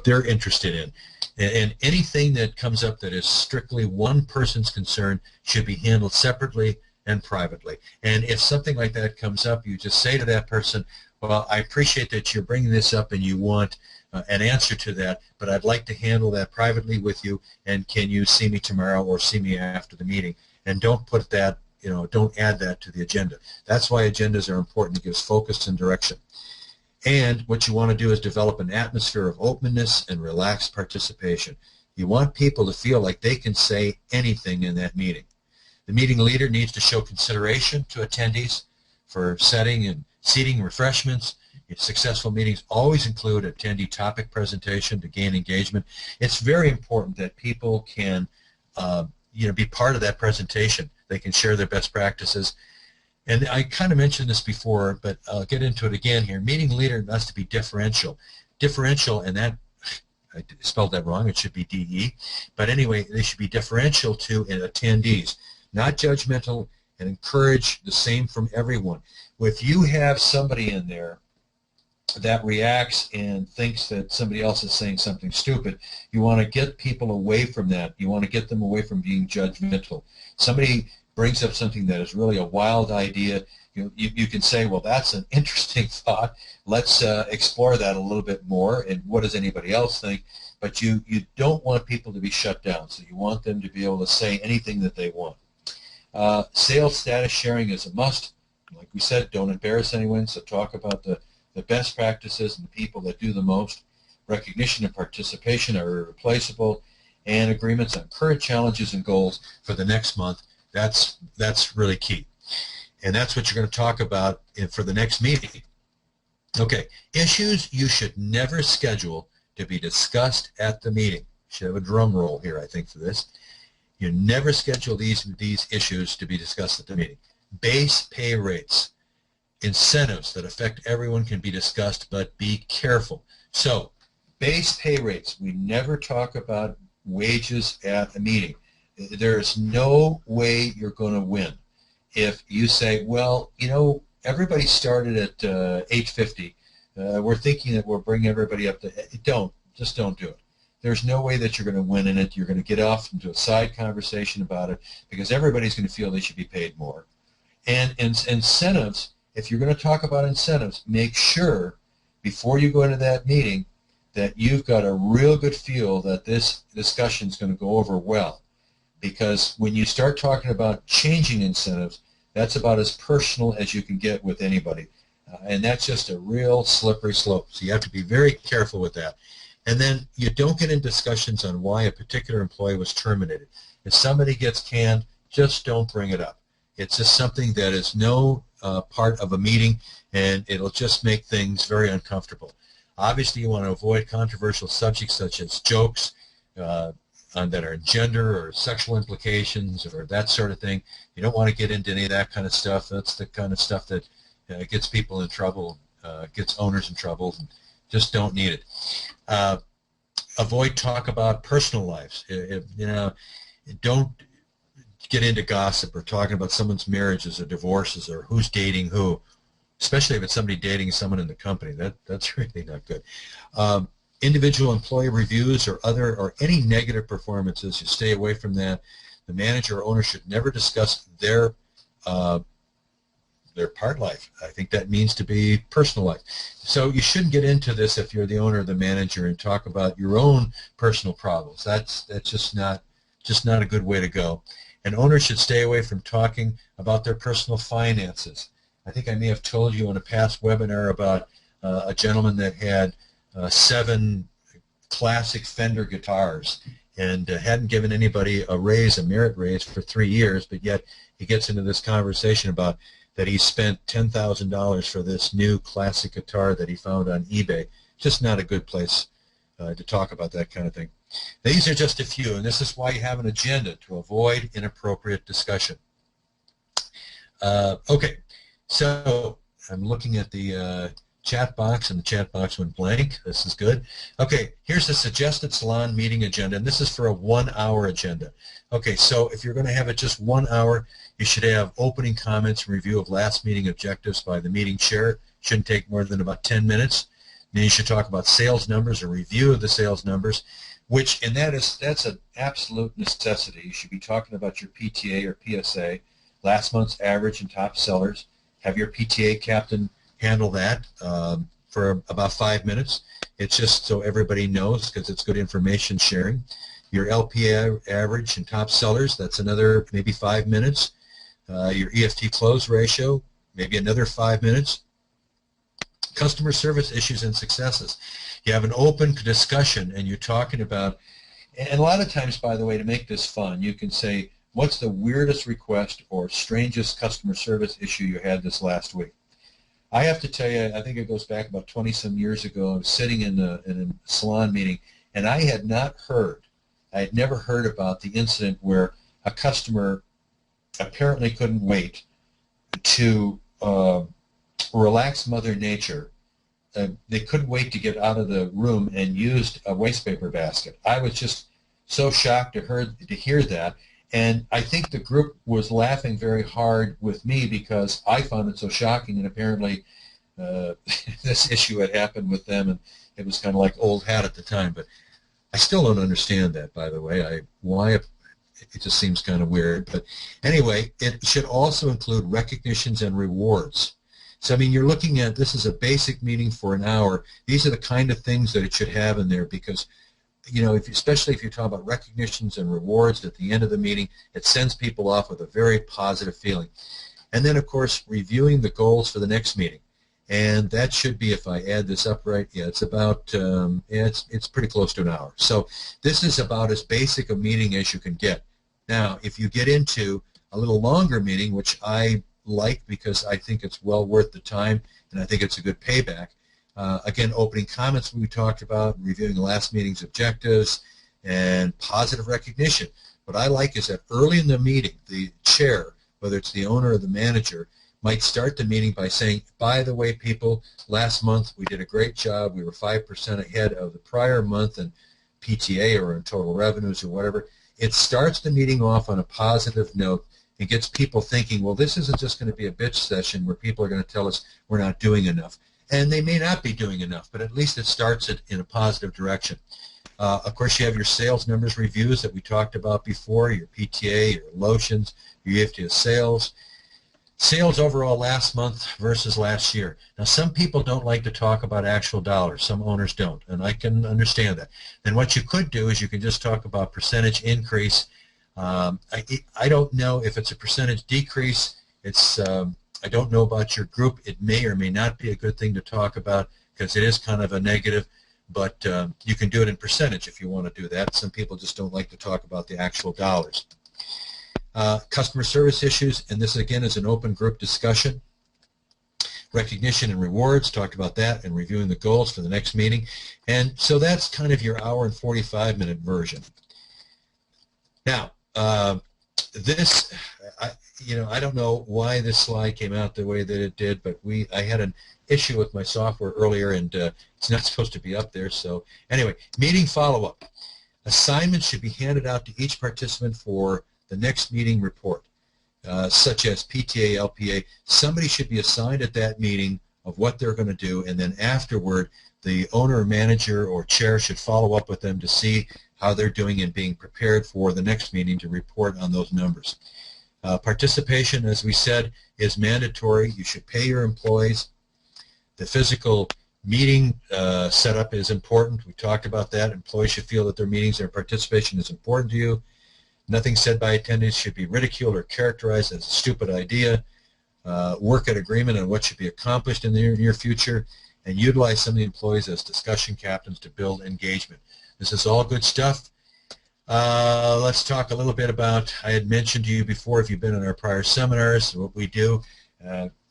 they're interested in. And anything that comes up that is strictly one person's concern should be handled separately and privately. And if something like that comes up, you just say to that person, well, I appreciate that you're bringing this up and you want an answer to that, but I'd like to handle that privately with you, and can you see me tomorrow or see me after the meeting? And don't put that, don't add that to the agenda. That's why agendas are important. It gives focus and direction. And what you want to do is develop an atmosphere of openness and relaxed participation. You want people to feel like they can say anything in that meeting. The meeting leader needs to show consideration to attendees for setting and seating refreshments. Successful meetings always include attendee topic presentation to gain engagement. It's very important that people can be part of that presentation. They can share their best practices. And I kind of mentioned this before, but I'll get into it again here. Meeting leader has to be differential. Differential, and that, I spelled that wrong, it should be DE. But anyway, they should be differential to attendees, not judgmental, and encourage the same from everyone. If you have somebody in there that reacts and thinks that somebody else is saying something stupid, you want to get people away from that. You want to get them away from being judgmental. Somebody brings up something that is really a wild idea, you can say, well, that's an interesting thought. Let's explore that a little bit more, and what does anybody else think? But you don't want people to be shut down, so you want them to be able to say anything that they want. Sales status sharing is a must. Like we said, don't embarrass anyone, so talk about the best practices and the people that do the most. Recognition and participation are irreplaceable, and agreements on current challenges and goals for the next month. That's really key. And that's what you're going to talk about for the next meeting. Okay, issues you should never schedule to be discussed at the meeting. Should have a drum roll here, I think, for this. You never schedule these issues to be discussed at the meeting. Base pay rates. Incentives that affect everyone can be discussed, but be careful. So, base pay rates. We never talk about wages at a meeting. There's no way you're going to win if you say, well, everybody started at $8.50. We're thinking that we'll bring everybody up to. Just don't do it. There's no way that you're going to win in it. You're going to get off into a side conversation about it, because everybody's going to feel they should be paid more. And incentives, if you're going to talk about incentives, make sure before you go into that meeting that you've got a real good feel that this discussion is going to go over well. Because when you start talking about changing incentives, that's about as personal as you can get with anybody. And that's just a real slippery slope. So you have to be very careful with that. And then you don't get in discussions on why a particular employee was terminated. If somebody gets canned, just don't bring it up. It's just something that is no part of a meeting, and it'll just make things very uncomfortable. Obviously, you want to avoid controversial subjects such as jokes that are gender or sexual implications or that sort of thing. You don't want to get into any of that kind of stuff. That's the kind of stuff that gets people in trouble, gets owners in trouble, and just don't need it. Avoid talk about personal lives. Don't get into gossip or talking about someone's marriages or divorces or who's dating who, especially if it's somebody dating someone in the company. That's really not good. Individual employee reviews or any negative performances, you stay away from that. The manager or owner should never discuss their their part life. I think that means to be personal life. So you shouldn't get into this if you're the owner or the manager and talk about your own personal problems. That's just not a good way to go. An owner should stay away from talking about their personal finances. I think I may have told you in a past webinar about a gentleman that had 7 classic Fender guitars and hadn't given anybody a merit raise for 3 years, but yet he gets into this conversation about that he spent $10,000 for this new classic guitar that he found on eBay. Just not a good place to talk about that kind of thing. These are just a few, and this is why you have an agenda, to avoid inappropriate discussion. Okay, so I'm looking at the chat box, and the chat box went blank. This is good. Okay, here's the suggested salon meeting agenda, and this is for a 1-hour agenda. Okay, so if you're going to have it just 1 hour, you should have opening comments and review of last meeting objectives by the meeting chair. Shouldn't take more than about 10 minutes. Then you should talk about sales numbers, or review of the sales numbers, and that's an absolute necessity. You should be talking about your PTA or PSA, last month's average and top sellers. Have your PTA captain handle that for about 5 minutes. It's just so everybody knows, because it's good information sharing. Your LPA average and top sellers, that's another maybe 5 minutes. Your EFT close ratio, maybe another 5 minutes. Customer service issues and successes. You have an open discussion, and you're talking about, and a lot of times, by the way, to make this fun, you can say, what's the weirdest request or strangest customer service issue you had this last week? I have to tell you, I think it goes back about 20-some years ago. I was sitting in a salon meeting, and I had never heard about the incident where a customer apparently couldn't wait to relax Mother Nature. They couldn't wait to get out of the room and used a waste paper basket. I was just so shocked to hear that. And I think the group was laughing very hard with me because I found it so shocking, and apparently this issue had happened with them, and it was kind of like old hat at the time. But I still don't understand that, by the way. Why it just seems kind of weird. But anyway, it should also include recognitions and rewards. So, I mean, you're looking at, this is a basic meeting for an hour. These are the kind of things that it should have in there, because you know, especially if you're talking about recognitions and rewards at the end of the meeting, it sends people off with a very positive feeling. And then, of course, reviewing the goals for the next meeting. And that should be, if I add this up right, yeah, it's about, it's pretty close to an hour. So this is about as basic a meeting as you can get. Now, if you get into a little longer meeting, which I like because I think it's well worth the time, and I think it's a good payback, again, opening comments we talked about, reviewing the last meeting's objectives, and positive recognition. What I like is that early in the meeting, the chair, whether it's the owner or the manager, might start the meeting by saying, by the way, people, last month we did a great job. We were 5% ahead of the prior month in PTA or in total revenues or whatever. It starts the meeting off on a positive note and gets people thinking, well, this isn't just going to be a bitch session where people are going to tell us we're not doing enough. And they may not be doing enough, but at least it starts it in a positive direction. Of course, you have your sales numbers reviews that we talked about before, your PTA, your lotions, your EFT sales. Sales overall last month versus last year. Now, some people don't like to talk about actual dollars. Some owners don't, and I can understand that. Then what you could do is you can just talk about percentage increase. I don't know if it's a percentage decrease. I don't know about your group. It may or may not be a good thing to talk about because it is kind of a negative, but you can do it in percentage if you want to do that. Some people just don't like to talk about the actual dollars. Customer service issues, and this again is an open group discussion. Recognition and rewards, talked about that, and reviewing the goals for the next meeting. And so that's kind of your hour and 45-minute version. Now, this, I don't know why this slide came out the way that it did, but I had an issue with my software earlier, and it's not supposed to be up there. So anyway, meeting follow-up. Assignments should be handed out to each participant for the next meeting report, such as PTA, LPA. Somebody should be assigned at that meeting of what they're going to do, and then afterward, the owner or manager or chair should follow up with them to see how they're doing and being prepared for the next meeting to report on those numbers. Participation, as we said, is mandatory. You should pay your employees. The physical meeting setup is important. We talked about that. Employees should feel that their meetings, their participation is important to you. Nothing said by attendees should be ridiculed or characterized as a stupid idea. Work at agreement on what should be accomplished in the near future, and utilize some of the employees as discussion captains to build engagement. This is all good stuff. Let's talk a little bit about, I had mentioned to you before, if you've been in our prior seminars, what we do.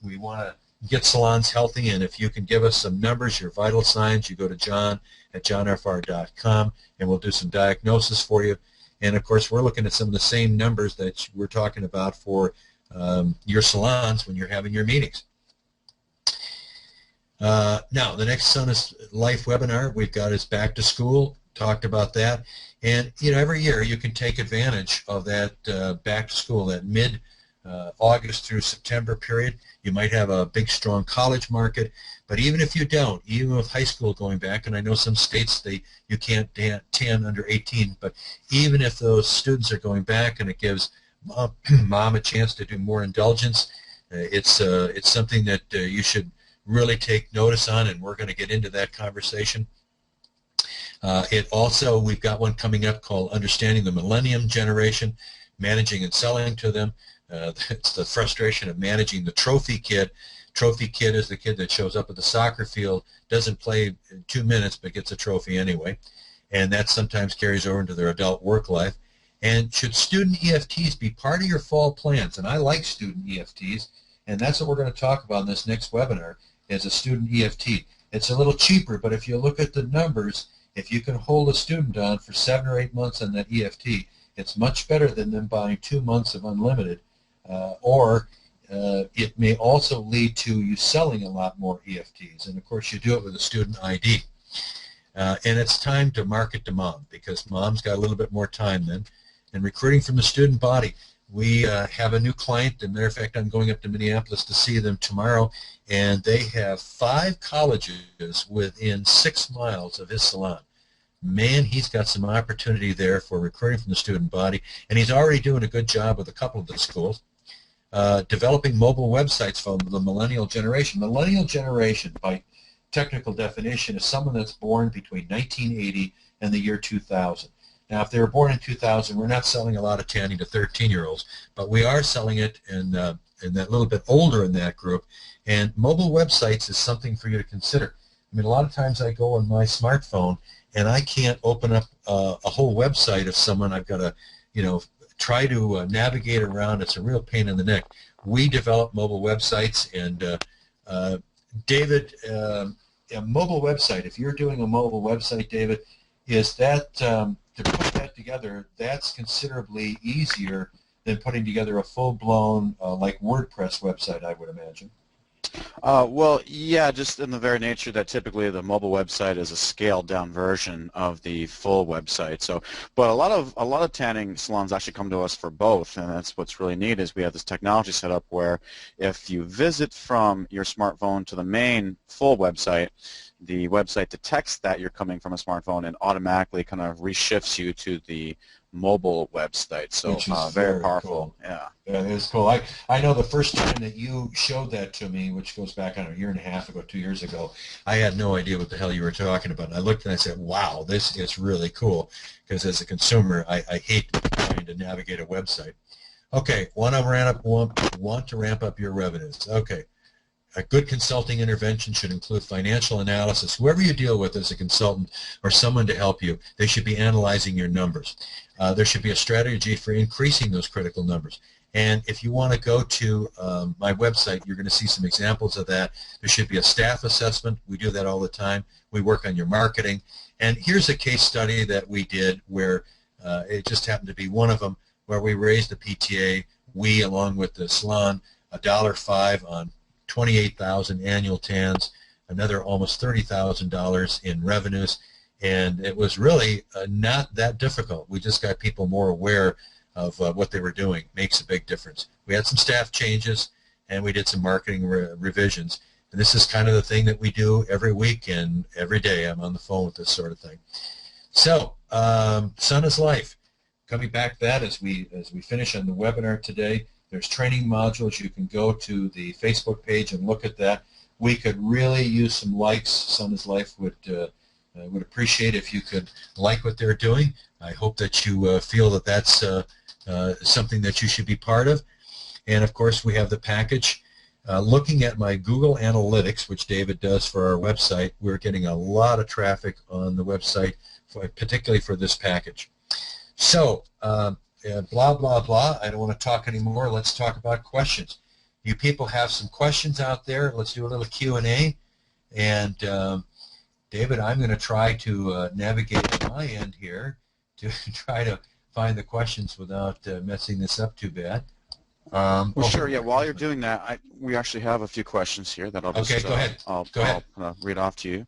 We want to get salons healthy, and if you can give us some numbers, your vital signs, you go to john@johnfr.com, and we'll do some diagnosis for you. And, of course, we're looking at some of the same numbers that we're talking about for your salons when you're having your meetings. Now, the next Son is Life webinar we've got is Back to School. Talked about that. And, you know, every year you can take advantage of that back to school, that mid-August through September period. You might have a big, strong college market. But even if you don't, even with high school going back, and I know some states you can't tan under 18, but even if those students are going back and it gives mom a chance to do more indulgence, it's something that you should really take notice on, and we're going to get into that conversation. It also, we've got one coming up called Understanding the Millennium Generation, Managing and Selling to Them. It's the frustration of managing the trophy kid. Trophy kid is the kid that shows up at the soccer field, doesn't play 2 minutes, but gets a trophy anyway. And that sometimes carries over into their adult work life. And should student EFTs be part of your fall plans? And I like student EFTs, and that's what we're going to talk about in this next webinar, is a student EFT. It's a little cheaper, but if you look at the numbers, if you can hold a student on for 7 or 8 months on that EFT, it's much better than them buying 2 months of unlimited, it may also lead to you selling a lot more EFTs. And, of course, you do it with a student ID. And it's time to market to mom, because mom's got a little bit more time then. And recruiting from the student body, we have a new client. As a matter of fact, I'm going up to Minneapolis to see them tomorrow, and they have 5 colleges within 6 miles of his salon. Man, he's got some opportunity there for recruiting from the student body, and he's already doing a good job with a couple of the schools. Developing mobile websites for the millennial generation. Millennial generation, by technical definition, is someone that's born between 1980 and the year 2000. Now, if they were born in 2000, we're not selling a lot of tanning to 13-year-olds, but we are selling it in that little bit older in that group. And mobile websites is something for you to consider. I mean, a lot of times I go on my smartphone and I can't open up a whole website of someone. I've got to, try to navigate around. It's a real pain in the neck. We develop mobile websites, and David, a mobile website, if you're doing a mobile website, David, is that to put that together, that's considerably easier than putting together a full-blown like WordPress website, I would imagine. Well, yeah, just in the very nature that typically the mobile website is a scaled-down version of the full website. So, but a lot of tanning salons actually come to us for both, and that's what's really neat is we have this technology set up where if you visit from your smartphone to the main full website, the website detects that you're coming from a smartphone and automatically kind of reshifts you to the mobile website. So which is very powerful. Cool. Yeah. Yeah, it is cool. I know the first time that you showed that to me, which goes back on a year and a half ago, 2 years ago, I had no idea what the hell you were talking about. And I looked and I said, wow, this is really cool, because as a consumer, I hate trying to navigate a website. Okay, want to ramp up your revenues. Okay. A good consulting intervention should include financial analysis. Whoever you deal with as a consultant or someone to help you, they should be analyzing your numbers. There should be a strategy for increasing those critical numbers. And if you want to go to my website, you're going to see some examples of that. There should be a staff assessment. We do that all the time. We work on your marketing. And here's a case study that we did where it just happened to be one of them, where we raised the PTA, we along with the salon, $1.05 on 28,000 annual tans, another almost $30,000 in revenues, and it was really not that difficult. We just got people more aware of what they were doing. Makes a big difference. We had some staff changes, and we did some marketing revisions, and this is kind of the thing that we do every week and every day. I'm on the phone with this sort of thing. So, Son is Life. Coming back to that as we finish on the webinar today, There's training modules. You can go to the Facebook page and look at that. We could really use some likes. Son is Life would appreciate if you could like what they're doing. I hope that you feel that that's something that you should be part of. And of course, we have the package. Looking at my Google Analytics, which David does for our website, we're getting a lot of traffic on the website, particularly for this package. So, blah, blah, blah. I don't want to talk anymore. Let's talk about questions. You people have some questions out there. Let's do a little Q&A. And David, I'm going to try to navigate on my end here to try to find the questions without messing this up too bad. Well, sure. Yeah. While you're doing that, we actually have a few questions here that I'll just okay. Go ahead. I'll read off to you,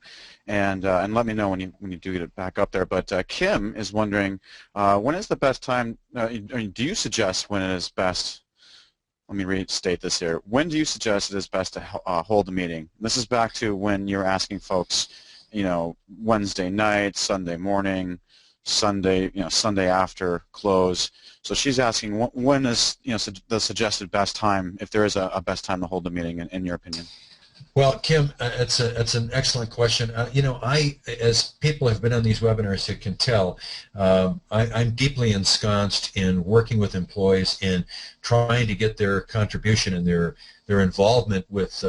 and let me know when you do get it back up there. But Kim is wondering, when is the best time? Do you suggest when it is best? Let me restate this here. When do you suggest it is best to hold a meeting? This is back to when you're asking folks, Wednesday night, Sunday morning, Sunday after close. So she's asking, when is the suggested best time, if there is a best time to hold the meeting, in your opinion? Well, Kim, it's an excellent question. I, as people have been on these webinars who can tell, I'm deeply ensconced in working with employees in trying to get their contribution and their involvement with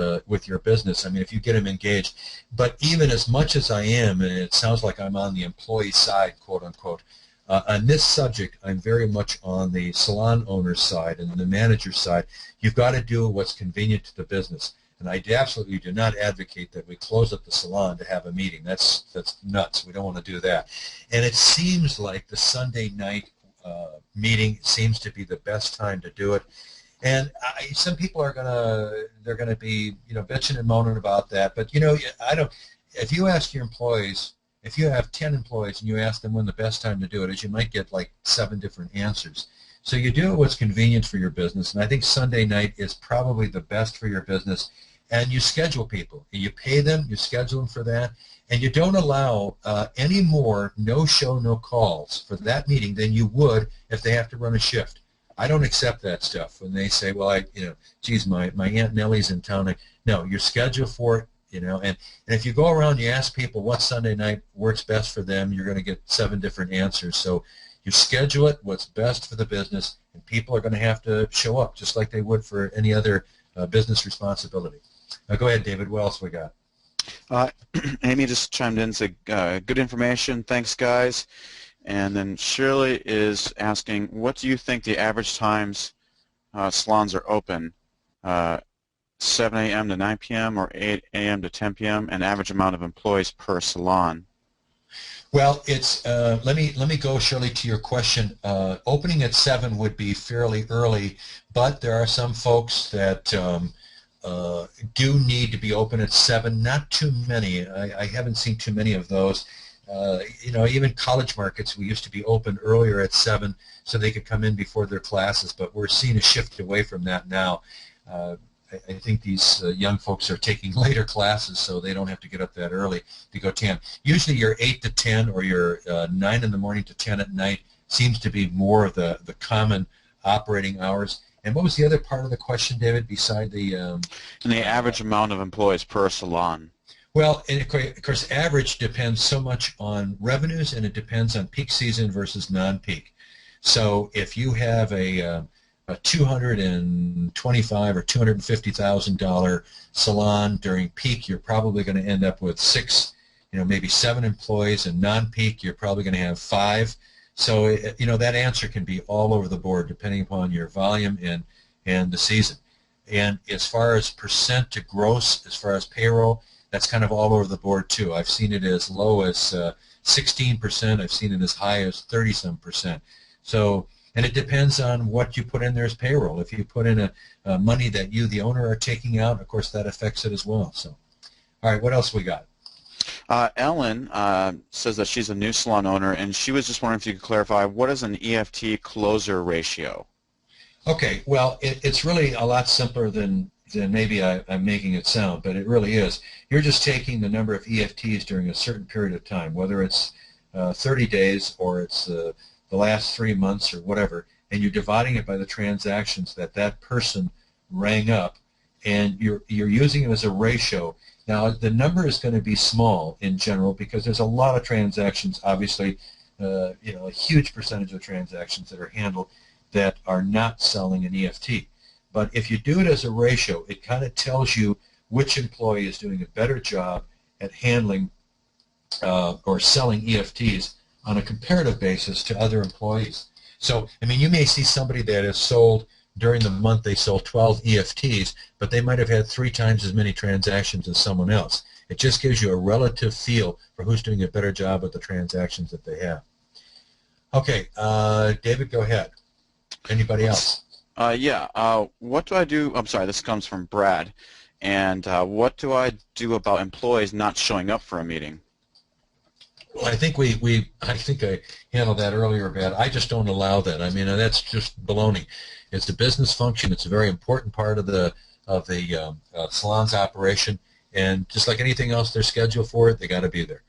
your business. I mean, if you get them engaged. But even as much as I am, and it sounds like I'm on the employee side, quote unquote, on this subject, I'm very much on the salon owner's side and the manager's side. You've got to do what's convenient to the business. And I absolutely do not advocate that we close up the salon to have a meeting. That's nuts. We don't want to do that. And it seems like the Sunday night meeting seems to be the best time to do it. And some people are gonna be bitching and moaning about that. But I don't. If you ask your employees, if you have 10 employees and you ask them when the best time to do it is, you might get like 7 different answers. So you do what's convenient for your business, and I think Sunday night is probably the best for your business. And you schedule people. You pay them, you schedule them for that, and you don't allow any more no-show, no-calls for that meeting than you would if they have to run a shift. I don't accept that stuff when they say, well, geez, my Aunt Nellie's in town. No, you're scheduled for it, and if you go around and you ask people what Sunday night works best for them, you're going to get 7 different answers. So you schedule it, what's best for the business, and people are going to have to show up just like they would for any other business responsibility. Go ahead, David. What else we got? Amy just chimed in and said, good information. Thanks, guys. And then Shirley is asking, what do you think the average times salons are open? 7 a.m. to 9 p.m. or 8 a.m. to 10 p.m. and average amount of employees per salon? Well, it's let me go, Shirley, to your question. Opening at 7 would be fairly early, but there are some folks that do need to be open at 7. Not too many. I haven't seen too many of those. Even college markets, we used to be open earlier at 7 so they could come in before their classes, but we're seeing a shift away from that now. I think these young folks are taking later classes so they don't have to get up that early to go 10. Usually your 8 to 10 or your 9 in the morning to 10 at night seems to be more of the common operating hours. And what was the other part of the question, David, beside the... and the average amount of employees per salon. Well, and of course, average depends so much on revenues, and it depends on peak season versus non-peak. So if you have a $225,000 or $250,000 salon during peak, you're probably going to end up with 6, maybe 7 employees, and non-peak, you're probably going to have 5. So, that answer can be all over the board depending upon your volume and the season. And as far as percent to gross, as far as payroll, that's kind of all over the board too. I've seen it as low as 16%. I've seen it as high as 30-some%. So, and it depends on what you put in there as payroll. If you put in a money that you, the owner, are taking out, of course, that affects it as well. So, all right, what else we got? Ellen says that she's a new salon owner, and she was just wondering if you could clarify, what is an EFT closer ratio? Okay, well, it's really a lot simpler than maybe I'm making it sound, but it really is. You're just taking the number of EFTs during a certain period of time, whether it's 30 days or it's the last 3 months or whatever, and you're dividing it by the transactions that that person rang up, and you're using them as a ratio. Now, the number is going to be small in general because there's a lot of transactions, obviously, a huge percentage of transactions that are handled that are not selling an EFT. But if you do it as a ratio, it kind of tells you which employee is doing a better job at handling or selling EFTs on a comparative basis to other employees. So, I mean, you may see somebody that has sold, during the month they sold 12 EFTs, but they might have had 3 times as many transactions as someone else. It just gives you a relative feel for who's doing a better job at the transactions that they have. Okay, David, go ahead. Anybody else? What do I do? I'm sorry, this comes from Brad. And what do I do about employees not showing up for a meeting? Well, I think I handled that earlier, Brad. I just don't allow that. I mean, that's just baloney. It's a business function. It's a very important part of the salon's operation. And just like anything else, they're scheduled for it. They got to be there.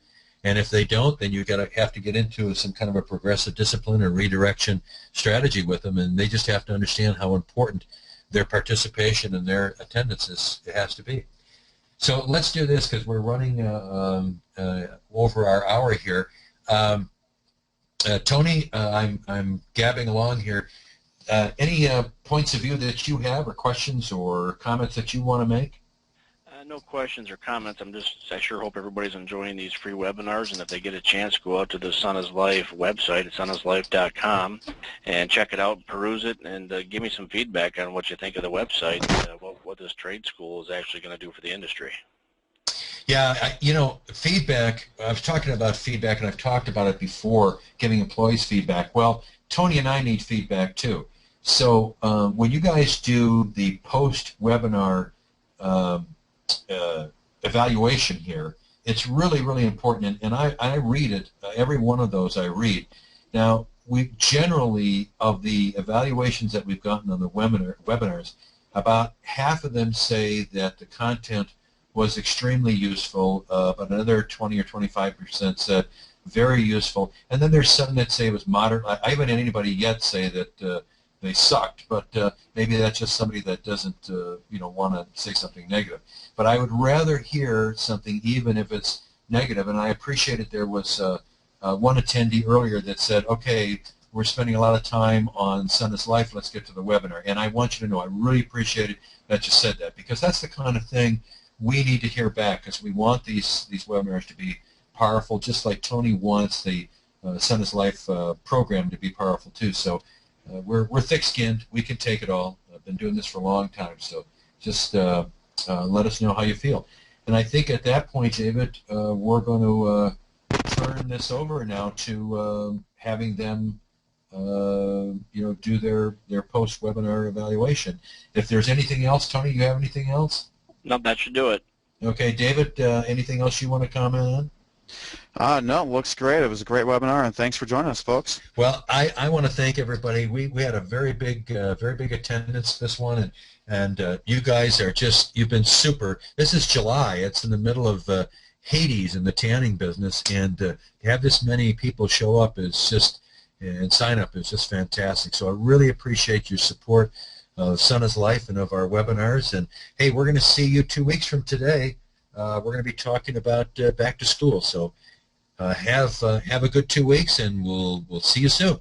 And if they don't, then you have to get into some kind of a progressive discipline or redirection strategy with them, and they just have to understand how important their participation and their attendance has to be. So let's do this because we're running over our hour here. Tony, I'm gabbing along here. Any points of view that you have, or questions or comments that you want to make? No questions or comments. I sure hope everybody's enjoying these free webinars, and if they get a chance, go out to the Son is Life website at sonislife.com and check it out, peruse it, and give me some feedback on what you think of the website, what this trade school is actually going to do for the industry. Yeah, feedback, I was talking about feedback, and I've talked about it before, giving employees feedback. Well, Tony and I need feedback too. So when you guys do the post-webinar evaluation here, it's really, really important, and I read it, every one of those I read. Now, we generally, of the evaluations that we've gotten on the webinars, about half of them say that the content was extremely useful, but another 20 or 25% said very useful, and then there's some that say it was moderate. I haven't had anybody yet say that they sucked, but maybe that's just somebody that doesn't want to say something negative. But I would rather hear something even if it's negative, and I appreciated there was one attendee earlier that said, okay, we're spending a lot of time on Son is Life, let's get to the webinar. And I want you to know I really appreciated that you said that, because that's the kind of thing we need to hear back, because we want these webinars to be powerful, just like Tony wants the Son is Life program to be powerful too. So we're thick-skinned. We can take it all. I've been doing this for a long time, so just let us know how you feel. And I think at that point, David, we're going to turn this over now to having them do their post-webinar evaluation. If there's anything else, Tony, you have anything else? No, that should do it. Okay, David, anything else you want to comment on? No, looks great. It was a great webinar, and thanks for joining us, folks. Well, I want to thank everybody. We had a very big attendance this one, and you guys are you've been super. This is July. It's in the middle of Hades in the tanning business, and to have this many people show up is just, and sign up is just fantastic. So I really appreciate your support of Son is Life and of our webinars. And hey, we're going to see you 2 weeks from today. We're going to be talking about back to school. So have a good 2 weeks, and we'll see you soon.